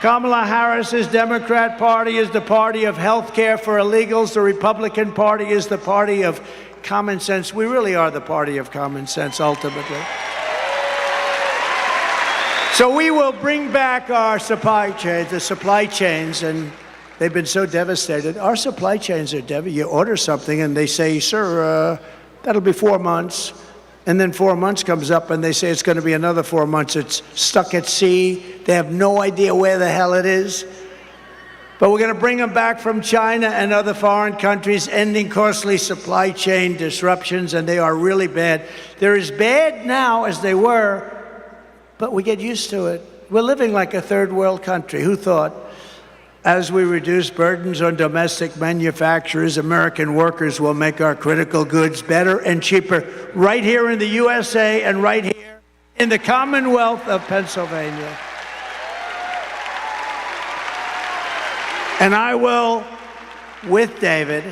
S1: Kamala Harris's Democrat Party is the party of health care for illegals. The Republican Party is the party of common sense. We really are the party of common sense, ultimately. So we will bring back our supply chains, and they've been so devastated. Our supply chains are devastated. You order something, and they say, sir, that'll be 4 months. And then 4 months comes up, and they say it's going to be another 4 months. It's stuck at sea. They have no idea where the hell it is. But we're going to bring them back from China and other foreign countries, ending costly supply chain disruptions, and they are really bad. They're as bad now as they were, but we get used to it. We're living like a third world country. Who thought? As we reduce burdens on domestic manufacturers, American workers will make our critical goods better and cheaper right here in the USA and right here in the Commonwealth of Pennsylvania. And I will, with David,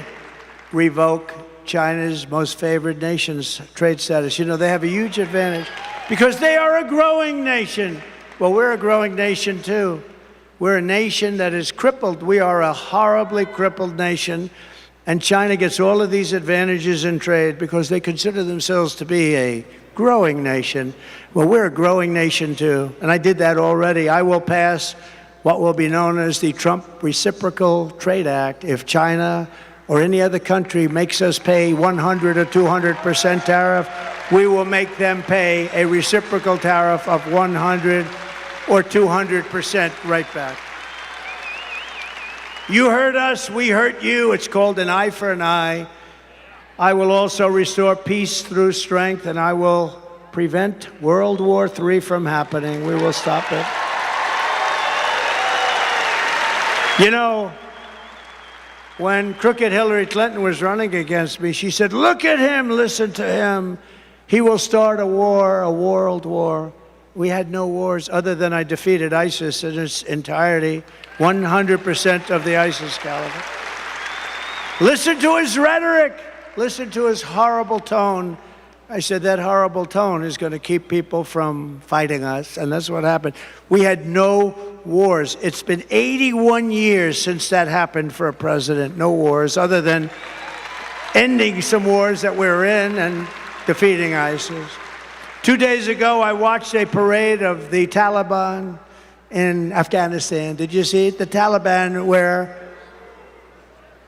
S1: revoke China's most favored nation's trade status. They have a huge advantage because they are a growing nation. Well, we're a growing nation, too. We're a nation that is crippled. We are a horribly crippled nation. And China gets all of these advantages in trade because they consider themselves to be a growing nation. Well, we're a growing nation, too. And I did that already. I will pass what will be known as the Trump Reciprocal Trade Act. If China or any other country makes us pay 100 or 200% tariff, we will make them pay a reciprocal tariff of 100 or 200% right back. You hurt us, we hurt you. It's called an eye for an eye. I will also restore peace through strength, and I will prevent World War III from happening. We will stop it. When crooked Hillary Clinton was running against me, she said, look at him, listen to him. He will start a war, a world war. We had no wars other than I defeated ISIS in its entirety, 100% of the ISIS caliber. Listen to his rhetoric. Listen to his horrible tone. I said that horrible tone is going to keep people from fighting us, and that's what happened. We had no wars. It's been 81 years since that happened for a president. No wars other than ending some wars that we're in and defeating ISIS. 2 days ago, I watched a parade of the Taliban in Afghanistan. Did you see it? The Taliban, where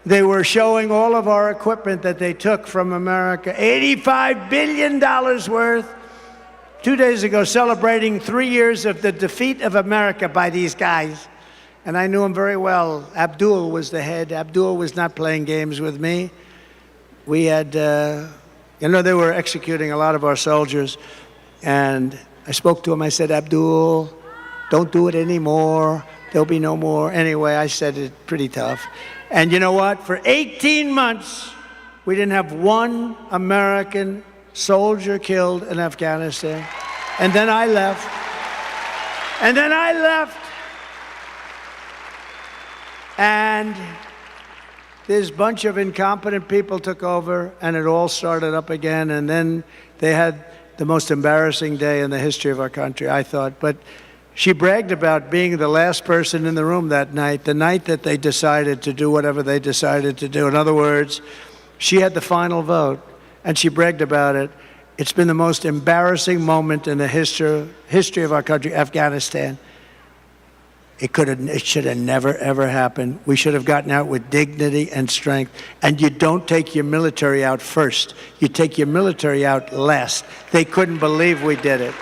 S1: they were showing all of our equipment that they took from America, $85 billion worth. 2 days ago, celebrating 3 years of the defeat of America by these guys. And I knew him very well. Abdul was the head. Abdul was not playing games with me. We had, they were executing a lot of our soldiers. And I spoke to him. I said, Abdul, don't do it anymore. There'll be no more. Anyway, I said it pretty tough. And you know what? For 18 months, we didn't have one American soldier killed in Afghanistan. And then I left. And this bunch of incompetent people took over, and it all started up again. And then they had the most embarrassing day in the history of our country, I thought. But she bragged about being the last person in the room that night, the night that they decided to do whatever they decided to do. In other words, she had the final vote, and she bragged about it. It's been the most embarrassing moment in the history of our country, Afghanistan. It should have never, ever happened. We should have gotten out with dignity and strength. And you don't take your military out first. You take your military out last. They couldn't believe we did it.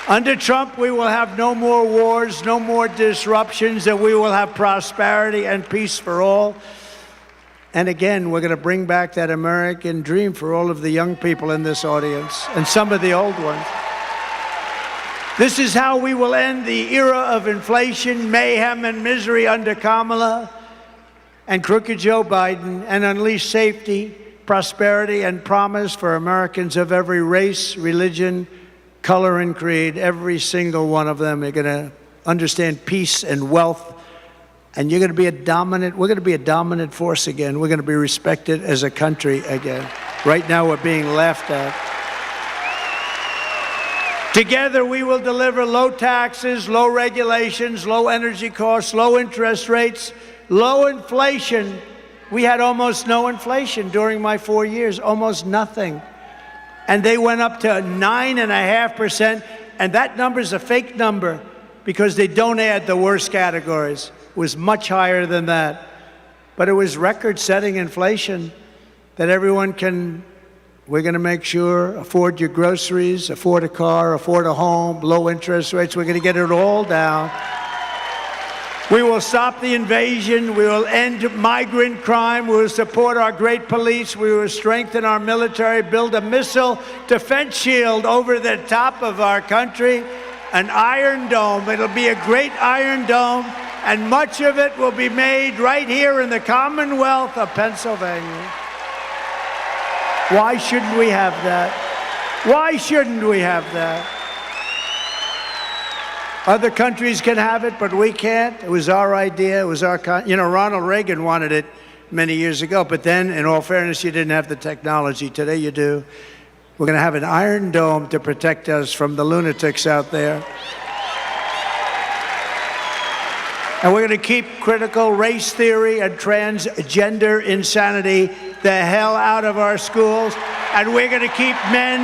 S1: Under Trump, we will have no more wars, no more disruptions, and we will have prosperity and peace for all. And again, we're going to bring back that American dream for all of the young people in this audience and some of the old ones. This is how we will end the era of inflation, mayhem, and misery under Kamala and crooked Joe Biden, and unleash safety, prosperity, and promise for Americans of every race, religion, color and creed, every single one of them are going to understand peace and wealth. And we're going to be a dominant force again. We're going to be respected as a country again. Right now, we're being laughed at. Together, we will deliver low taxes, low regulations, low energy costs, low interest rates, low inflation. We had almost no inflation during my 4 years, almost nothing. And they went up to 9.5%, and that number is a fake number because they don't add the worst categories. It was much higher than that. But it was record-setting inflation that everyone can, we're going to make sure, afford your groceries, afford a car, afford a home, low interest rates. We're going to get it all down. We will stop the invasion. We will end migrant crime. We will support our great police. We will strengthen our military, build a missile defense shield over the top of our country, an Iron Dome. It'll be a great Iron Dome, and much of it will be made right here in the Commonwealth of Pennsylvania. Why shouldn't we have that? Why shouldn't we have that? Other countries can have it, but we can't. It was our idea. It was our, Ronald Reagan wanted it many years ago, but then, in all fairness, you didn't have the technology. Today you do. We're going to have an Iron Dome to protect us from the lunatics out there. And we're going to keep critical race theory and transgender insanity the hell out of our schools. And we're going to keep men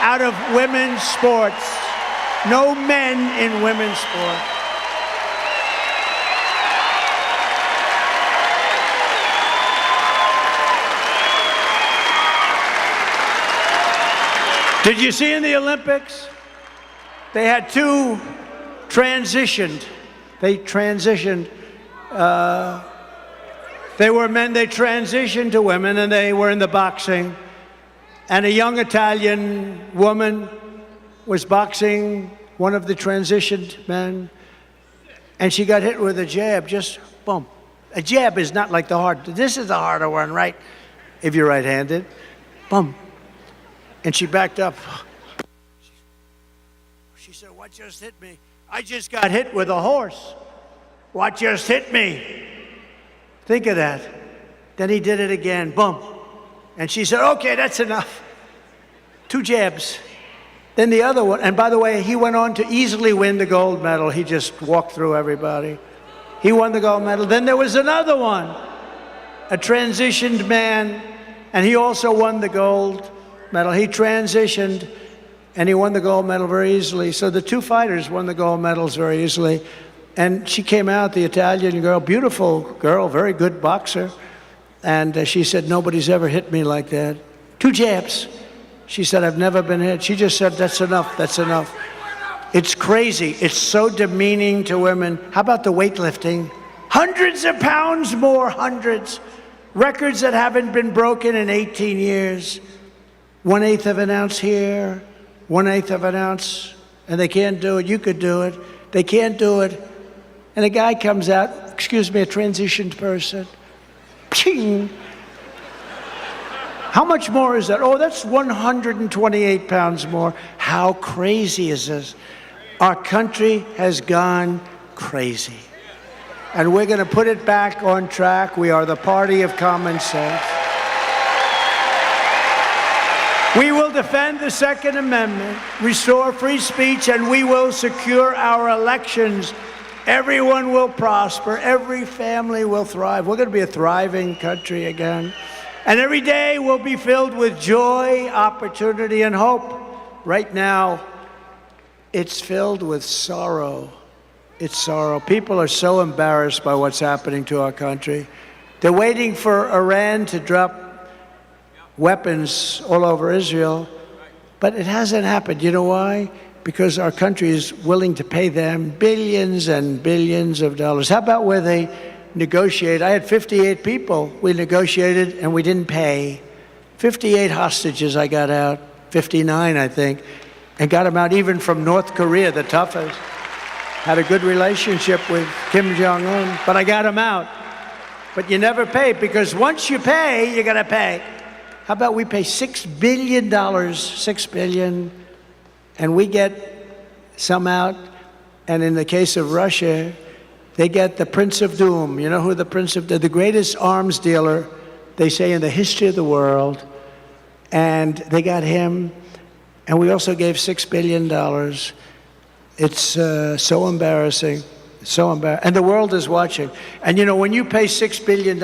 S1: out of women's sports. No men in women's sports. Did you see in the Olympics? They had two transitioned. They transitioned. They were men, they transitioned to women, and they were in the boxing. And a young Italian woman was boxing one of the transitioned men, and she got hit with a jab, just boom. A jab is not like the hard. This is the harder one, right? If you're right-handed, boom. And she backed up. She said, "What just hit me? I just got hit with a horse. What just hit me?" Think of that. Then he did it again, boom. And she said, "Okay, that's enough." 2 jabs. Then the other one, and by the way, he went on to easily win the gold medal. He just walked through everybody. He won the gold medal. Then there was another one, a transitioned man, and he also won the gold medal. He transitioned, and he won the gold medal very easily. So the 2 fighters won the gold medals very easily. And she came out, the Italian girl, beautiful girl, very good boxer. And she said, "Nobody's ever hit me like that." 2 jabs. She said, "I've never been hit." She just said, "That's enough, that's enough." It's crazy. It's so demeaning to women. How about the weightlifting? Hundreds of pounds more, hundreds. Records that haven't been broken in 18 years. 1/8 of an ounce here, 1/8 of an ounce, and they can't do it. You could do it. They can't do it. And a guy comes out, excuse me, a transitioned person. Ching. How much more is that? Oh, that's 128 pounds more. How crazy is this? Our country has gone crazy. And we're going to put it back on track. We are the party of common sense. We will defend the Second Amendment, restore free speech, and we will secure our elections. Everyone will prosper. Every family will thrive. We're going to be a thriving country again. And every day will be filled with joy, opportunity, and hope. Right now, it's filled with sorrow. It's sorrow. People are so embarrassed by what's happening to our country. They're waiting for Iran to drop weapons all over Israel, but it hasn't happened. You know why? Because our country is willing to pay them billions and billions of dollars. How about where they negotiate? I had 58 people. We negotiated and we didn't pay. 58 hostages I got out, 59 I think, and got them out even from North Korea, the toughest. Had a good relationship with Kim Jong-un, but I got them out. But you never pay, because once you pay, you gotta pay. How about we pay $6 billion, $6 billion, and we get some out. And in the case of Russia, they get the Prince of Doom. You know who the Prince of Doom, the greatest arms dealer, they say, in the history of the world. And they got him. And we also gave $6 billion. It's so embarrassing. So embarrassing. And the world is watching. And you know, when you pay $6 billion,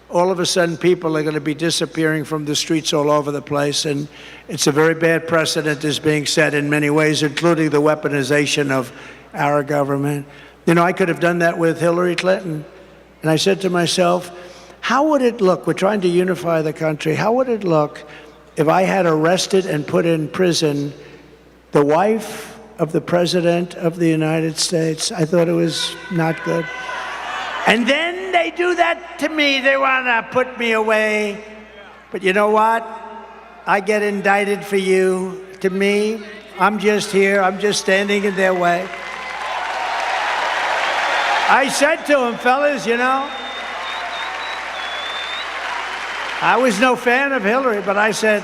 S1: all of a sudden people are going to be disappearing from the streets all over the place. And it's a very bad precedent is being set in many ways, including the weaponization of our government. You know, I could have done that with Hillary Clinton. And I said to myself, how would it look? We're trying to unify the country. How would it look if I had arrested and put in prison the wife of the President of the United States? I thought it was not good. And then they do that to me. They want to put me away. But you know what? I get indicted for you. To me, I'm just here. I'm just standing in their way. I said to them, fellas, you know, I was no fan of Hillary, but I said,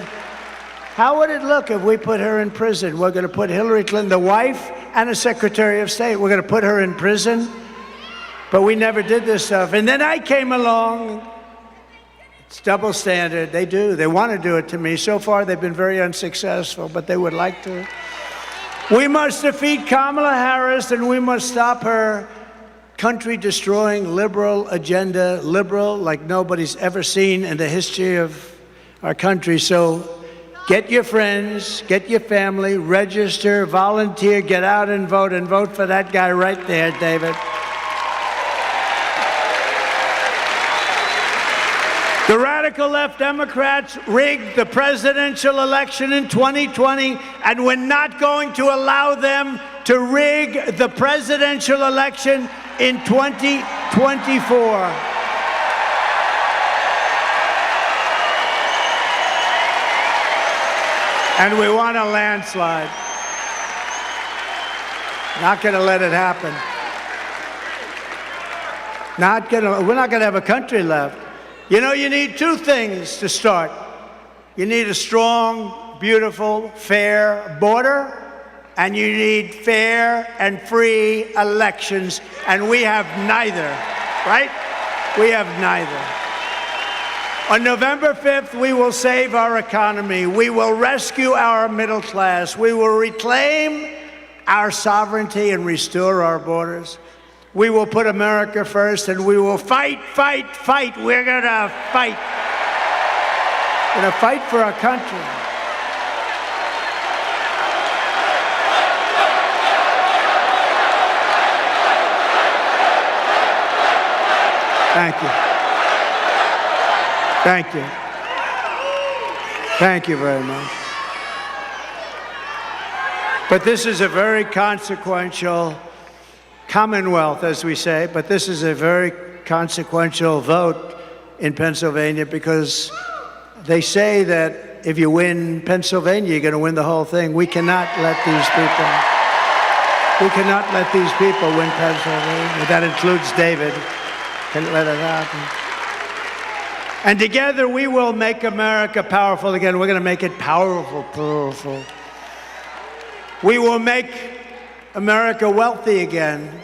S1: how would it look if we put her in prison? We're going to put Hillary Clinton, the wife and a Secretary of State. We're going to put her in prison. But we never did this stuff. And then I came along. It's double standard. They do. They want to do it to me. So far, they've been very unsuccessful, but they would like to. We must defeat Kamala Harris, and we must stop her country-destroying liberal agenda, liberal like nobody's ever seen in the history of our country. So get your friends, get your family, register, volunteer, get out and vote for that guy right there, David. The radical left Democrats rigged the presidential election in 2020, and we're not going to allow them to rig the presidential election in 2024. And we want a landslide. Not going to let it happen. We're not going to have a country left. You know, you need two things to start. You need a strong, beautiful, fair border, and you need fair and free elections, and we have neither, right? We have neither. On November 5th, we will save our economy. We will rescue our middle class. We will reclaim our sovereignty and restore our borders. We will put America first, and we will fight, fight, fight. We're going to fight. We're going to fight for our country. Thank you. Thank you. Thank you very much. But this is a very consequential Commonwealth, as we say, but this is a very consequential vote in Pennsylvania because they say that if you win Pennsylvania, you're going to win the whole thing. We cannot let these people win Pennsylvania. That includes David. Can't let it happen. And together we will make America powerful again. We're going to make it powerful. We will make America wealthy again.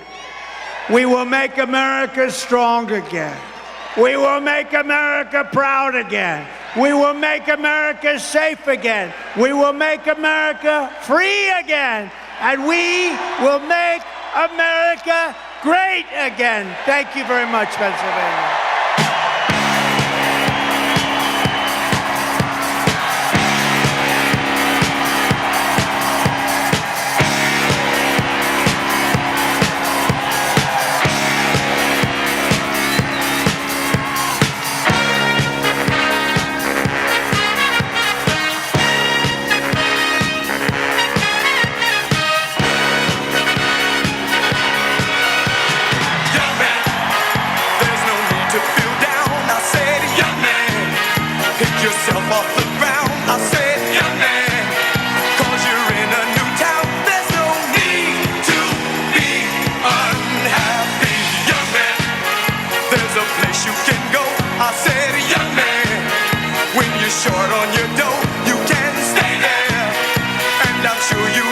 S1: We will make America strong again. We will make America proud again. We will make America safe again. We will make America free again. And we will make America great again. Thank you very much, Pennsylvania.
S12: Short on your dough, you can stay there, and I'm sure you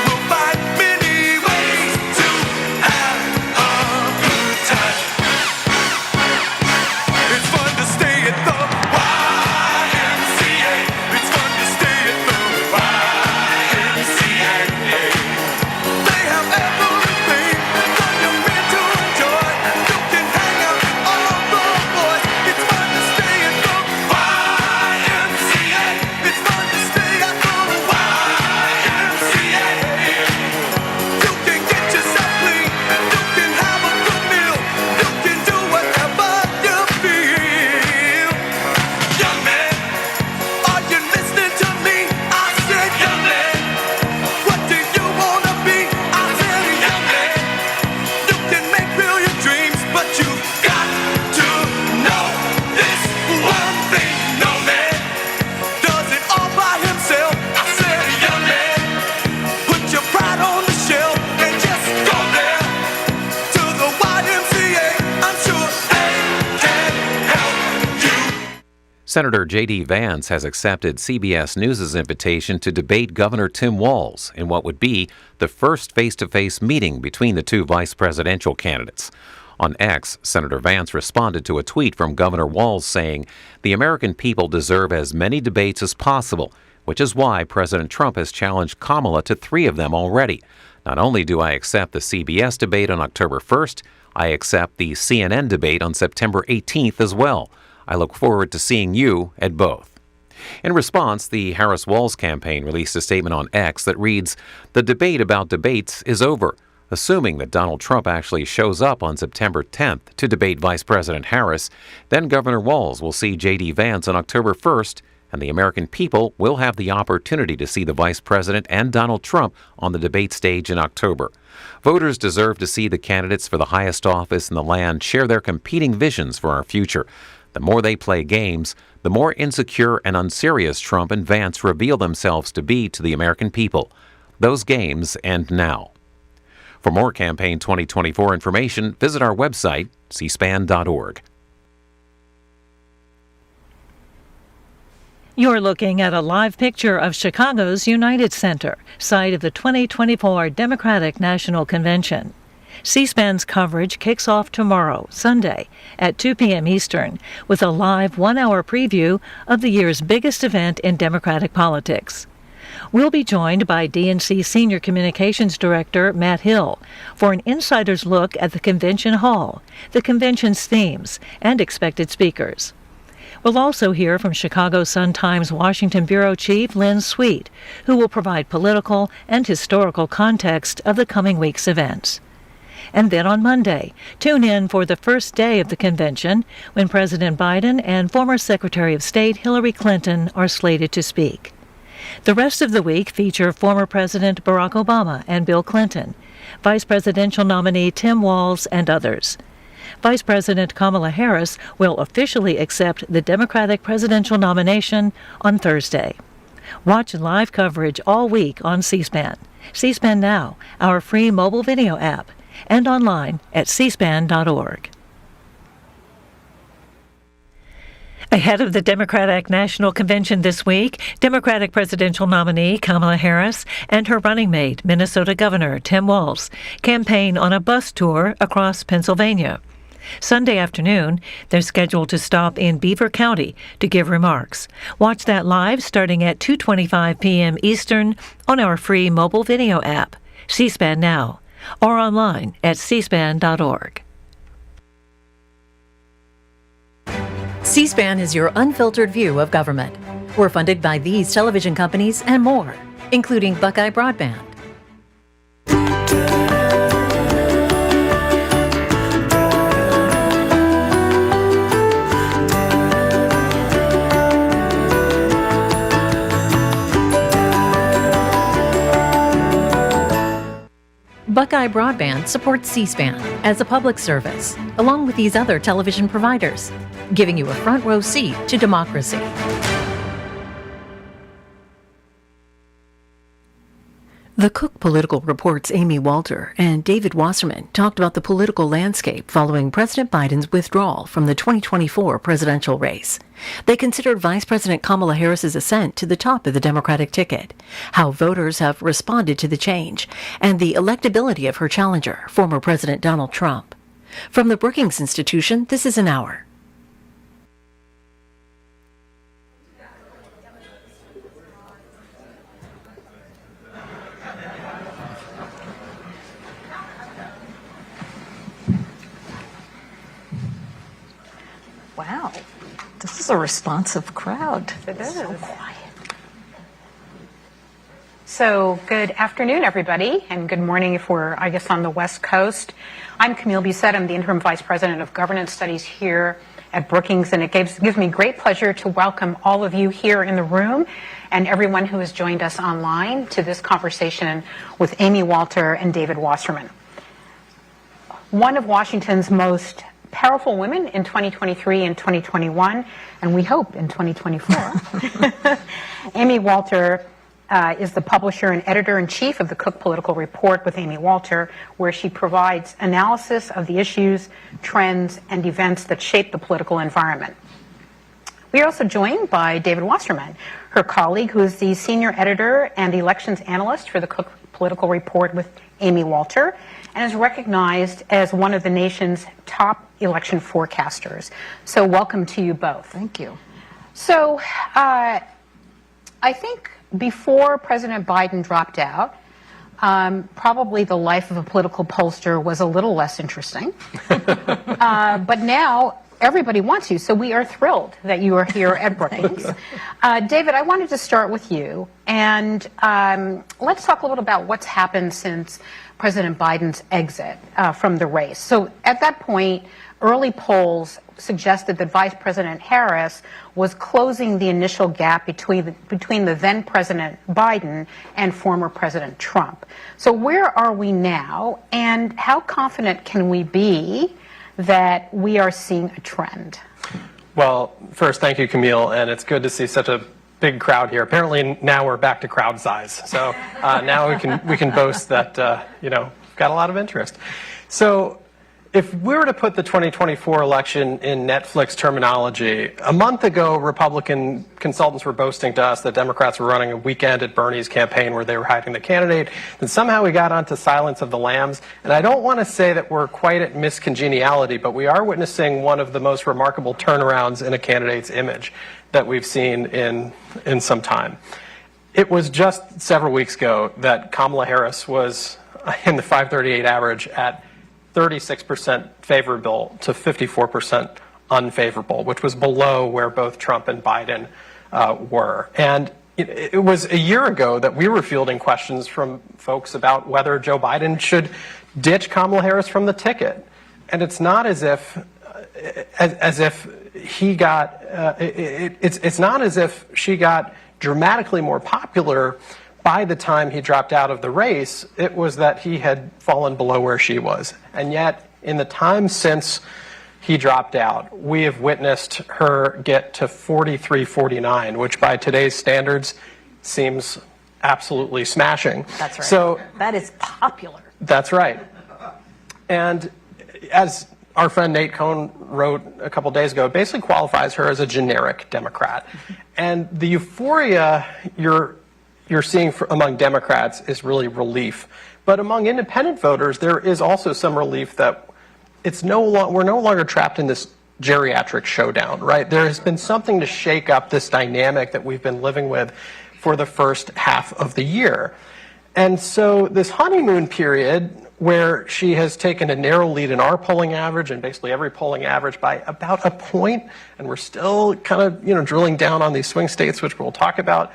S12: Senator J.D. Vance has accepted CBS News' invitation to debate Governor Tim Walz in what would be the first face-to-face meeting between the two vice presidential candidates. On X, Senator Vance responded to a tweet from Governor Walz saying, "The American people deserve as many debates as possible, which is why President Trump has challenged Kamala to 3 of them already. Not only do I accept the CBS debate on October 1st, I accept the CNN debate on September 18th as well. I look forward to seeing you at both." In response, the Harris-Walz campaign released a statement on X that reads, "The debate about debates is over," assuming that Donald Trump actually shows up on September 10th to debate Vice President Harris. Then Governor Walz will see J.D. Vance on October 1st, and the American people will have the opportunity to see the Vice President and Donald Trump on the debate stage in October. Voters deserve to see the candidates for the highest office in the land share their competing visions for our future. The more they play games, the more insecure and unserious Trump and Vance reveal themselves to be to the American people. Those games end now. For more Campaign 2024 information, visit our website, cspan.org.
S13: You're looking at a live picture of Chicago's United Center, site of the 2024 Democratic National Convention. C-SPAN's coverage kicks off tomorrow, Sunday, at 2 p.m. Eastern, with a live 1-hour preview of the year's biggest event in Democratic politics. We'll be joined by DNC Senior Communications Director Matt Hill for an insider's look at the convention hall, the convention's themes, and expected speakers. We'll also hear from Chicago Sun-Times Washington Bureau Chief Lynn Sweet, who will provide political and historical context of the coming week's events. And then on Monday, tune in for the first day of the convention, when President Biden and former Secretary of State Hillary Clinton are slated to speak. The rest of the week feature former President Barack Obama and Bill Clinton, Vice Presidential nominee Tim Walz, and others. Vice President Kamala Harris will officially accept the Democratic presidential nomination on Thursday. Watch live coverage all week on C-SPAN, C-SPAN Now, our free mobile video app, and online at cspan.org. Ahead of the Democratic National Convention this week, Democratic presidential nominee Kamala Harris and her running mate, Minnesota Governor Tim Walz, campaign on a bus tour across Pennsylvania. Sunday afternoon, they're scheduled to stop in Beaver County to give remarks. Watch that live starting at 2:25 p.m. Eastern on our free mobile video app, C-SPAN Now, or online at cspan.org.
S14: C-SPAN is your unfiltered view of government. We're funded by these television companies and more, including Buckeye Broadband. Buckeye Broadband supports C-SPAN as a public service, along with these other television providers, giving you a front row seat to democracy. The Cook Political Report's Amy Walter and David Wasserman talked about the political landscape following President Biden's withdrawal from the 2024 presidential race. They considered Vice President Kamala Harris's ascent to the top of the Democratic ticket, how voters have responded to the change, and the electability of her challenger, former President Donald Trump. From the Brookings Institution, this is An Hour.
S15: Wow, this is a responsive crowd.
S5: It is.
S15: So quiet.
S5: So good afternoon, everybody, and good morning if we're, I guess, on the West Coast. I'm Camille Bisset. I'm the Interim Vice President of Governance Studies here at Brookings, and it gives me great pleasure to welcome all of you here in the room and everyone who has joined us online to this conversation with Amy Walter and David Wasserman. One of Washington's most powerful women in 2023 and 2021, and we hope in 2024. Amy Walter is the publisher and editor-in-chief of the Cook Political Report with Amy Walter, where she provides analysis of the issues, trends, and events that shape the political environment. We are also joined by David Wasserman, her colleague, who is the senior editor and elections analyst for the Cook Political Report with Amy Walter, and is recognized as one of the nation's top election forecasters. So welcome to you both.
S15: Thank you.
S5: So I think before President Biden dropped out, probably the life of a political pollster was a little less interesting. But now everybody wants you, so we are thrilled that you are here at Brookings. David, I wanted to start with you, and let's talk a little about what's happened since President Biden's exit from the race. So at that point, early polls suggested that Vice President Harris was closing the initial gap between the then President Biden and former President Trump. So where are we now, and how confident can we be that we are seeing a trend?
S16: Well, first, thank you, Camille, and it's good to see such a big crowd here. Apparently, now we're back to crowd size, so now we can boast that got a lot of interest. So, if we were to put the 2024 election in Netflix terminology, a month ago, Republican consultants were boasting to us that Democrats were running a weekend at Bernie's campaign where they were hiding the candidate. Then somehow we got onto Silence of the Lambs. And I don't want to say that we're quite at miscongeniality, but we are witnessing one of the most remarkable turnarounds in a candidate's image that we've seen in some time. It was just several weeks ago that Kamala Harris was in the 538 average at 36% favorable to 54% unfavorable, which was below where both Trump and Biden were. And it was a year ago that we were fielding questions from folks about whether Joe Biden should ditch Kamala Harris from the ticket. And it's not as if he got it's not as if she got dramatically more popular by the time he dropped out of the race. It was that he had fallen below where she was. And yet, in the time since he dropped out, we have witnessed her get to 43-49, which by today's standards seems absolutely smashing.
S15: That's right.
S16: So
S15: that is popular.
S16: That's right. And as our friend Nate Cohn wrote a couple days ago, it basically qualifies her as a generic Democrat. And the euphoria you're seeing among Democrats is really relief. But among independent voters, there is also some relief that we're no longer trapped in this geriatric showdown, right? There has been something to shake up this dynamic that we've been living with for the first half of the year. And so this honeymoon period, where she has taken a narrow lead in our polling average and basically every polling average by about a point, and we're still kind of drilling down on these swing states, which we'll talk about.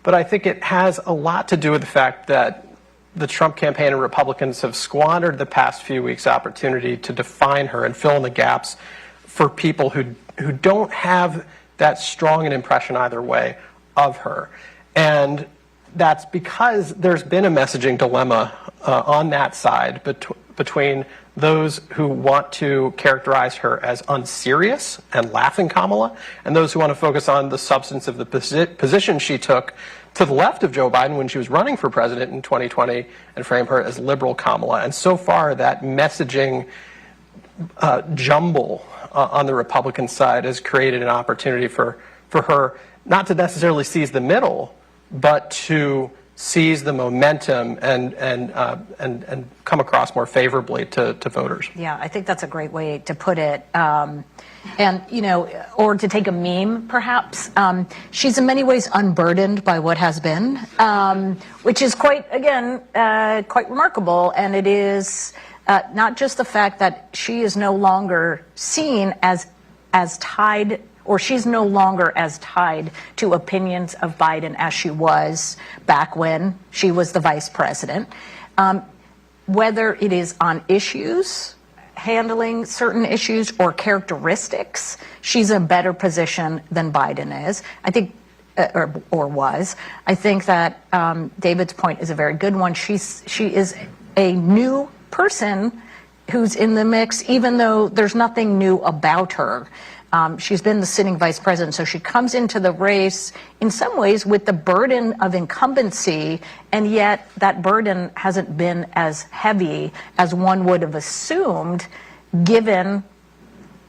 S16: But I think it has a lot to do with the fact that the Trump campaign and Republicans have squandered the past few weeks' opportunity to define her and fill in the gaps for people who don't have that strong an impression either way of her. And that's because there's been a messaging dilemma on that side between those who want to characterize her as unserious and laughing Kamala, and those who want to focus on the substance of the position she took to the left of Joe Biden when she was running for president in 2020 and frame her as liberal Kamala. And so far, that messaging jumble on the Republican side has created an opportunity for her not to necessarily seize the middle, but to seize the momentum and come across more favorably to voters.
S15: Yeah, I think that's a great way to put it. And, or to take a meme, perhaps, she's in many ways unburdened by what has been, which is quite remarkable. And it is not just the fact that she is no longer seen as tied, or she's no longer as tied to opinions of Biden as she was back when she was the vice president. Whether it is on issues, handling certain issues, or characteristics, she's in a better position than Biden is. I think, or was. I think that David's point is a very good one. She is a new person who's in the mix, even though there's nothing new about her. She's been the sitting vice president, so she comes into the race in some ways with the burden of incumbency, and yet that burden hasn't been as heavy as one would have assumed, given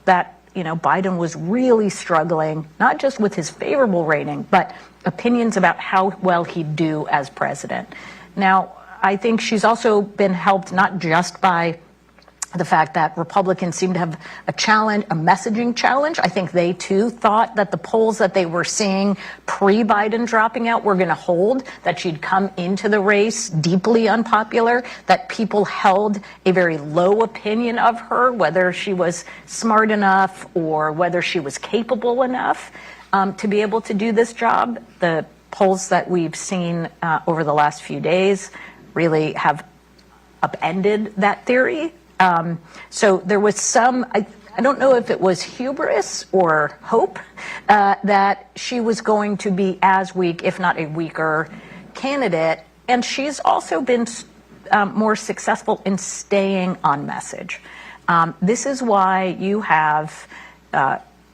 S15: that Biden was really struggling, not just with his favorable rating, but opinions about how well he'd do as president. Now, I think she's also been helped not just by the fact that Republicans seem to have a messaging challenge. I think they too thought that the polls that they were seeing pre-Biden dropping out were going to hold, that she'd come into the race deeply unpopular, that people held a very low opinion of her, whether she was smart enough or whether she was capable enough to be able to do this job. The polls that we've seen over the last few days really have upended that theory. So there was some, I don't know if it was hubris or hope that she was going to be as weak, if not a weaker candidate. And she's also been more successful in staying on message. This is why you have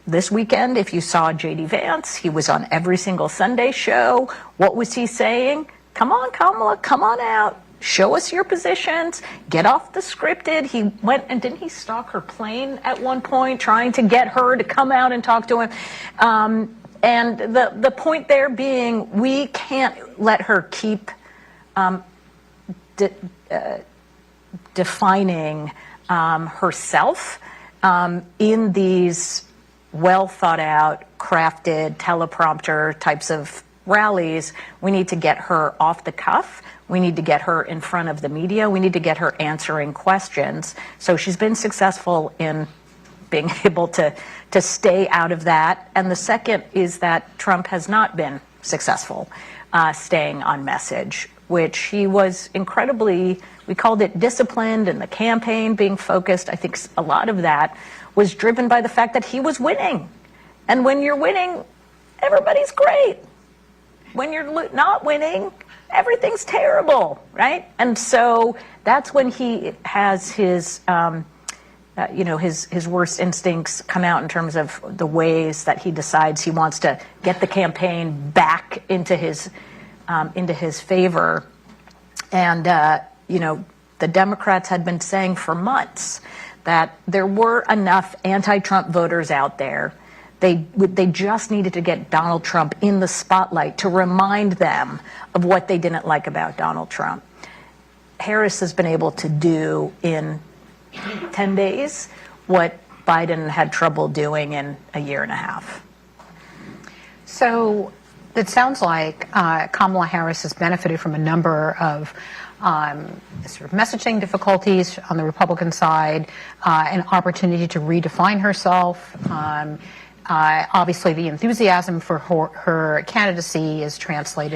S15: this weekend, if you saw J.D. Vance, he was on every single Sunday show. What was he saying? Come on, Kamala, come on out. Show us your positions. Get off the scripted. He went and didn't he stalk her plane at one point, trying to get her to come out and talk to him? And the point there being, we can't let her keep defining herself in these well thought out, crafted teleprompter types of rallies. We need to get her off the cuff. We need to get her in front of the media. We need to get her answering questions. So she's been successful in being able to stay out of that. And the second is that Trump has not been successful staying on message, which he was incredibly, we called it disciplined, and the campaign being focused. I think a lot of that was driven by the fact that he was winning. And when you're winning, everybody's great. When you're not winning, everything's terrible, right? And so that's when he has his, his worst instincts come out in terms of the ways that he decides he wants to get the campaign back into his favor. And, the Democrats had been saying for months that there were enough anti-Trump voters out there. They just needed to get Donald Trump in the spotlight to remind them of what they didn't like about Donald Trump. Harris has been able to do in 10 days what Biden had trouble doing in a year and a half.
S5: So it sounds like Kamala Harris has benefited from a number of sort of messaging difficulties on the Republican side, an opportunity to redefine herself. Obviously, the enthusiasm for her candidacy is translated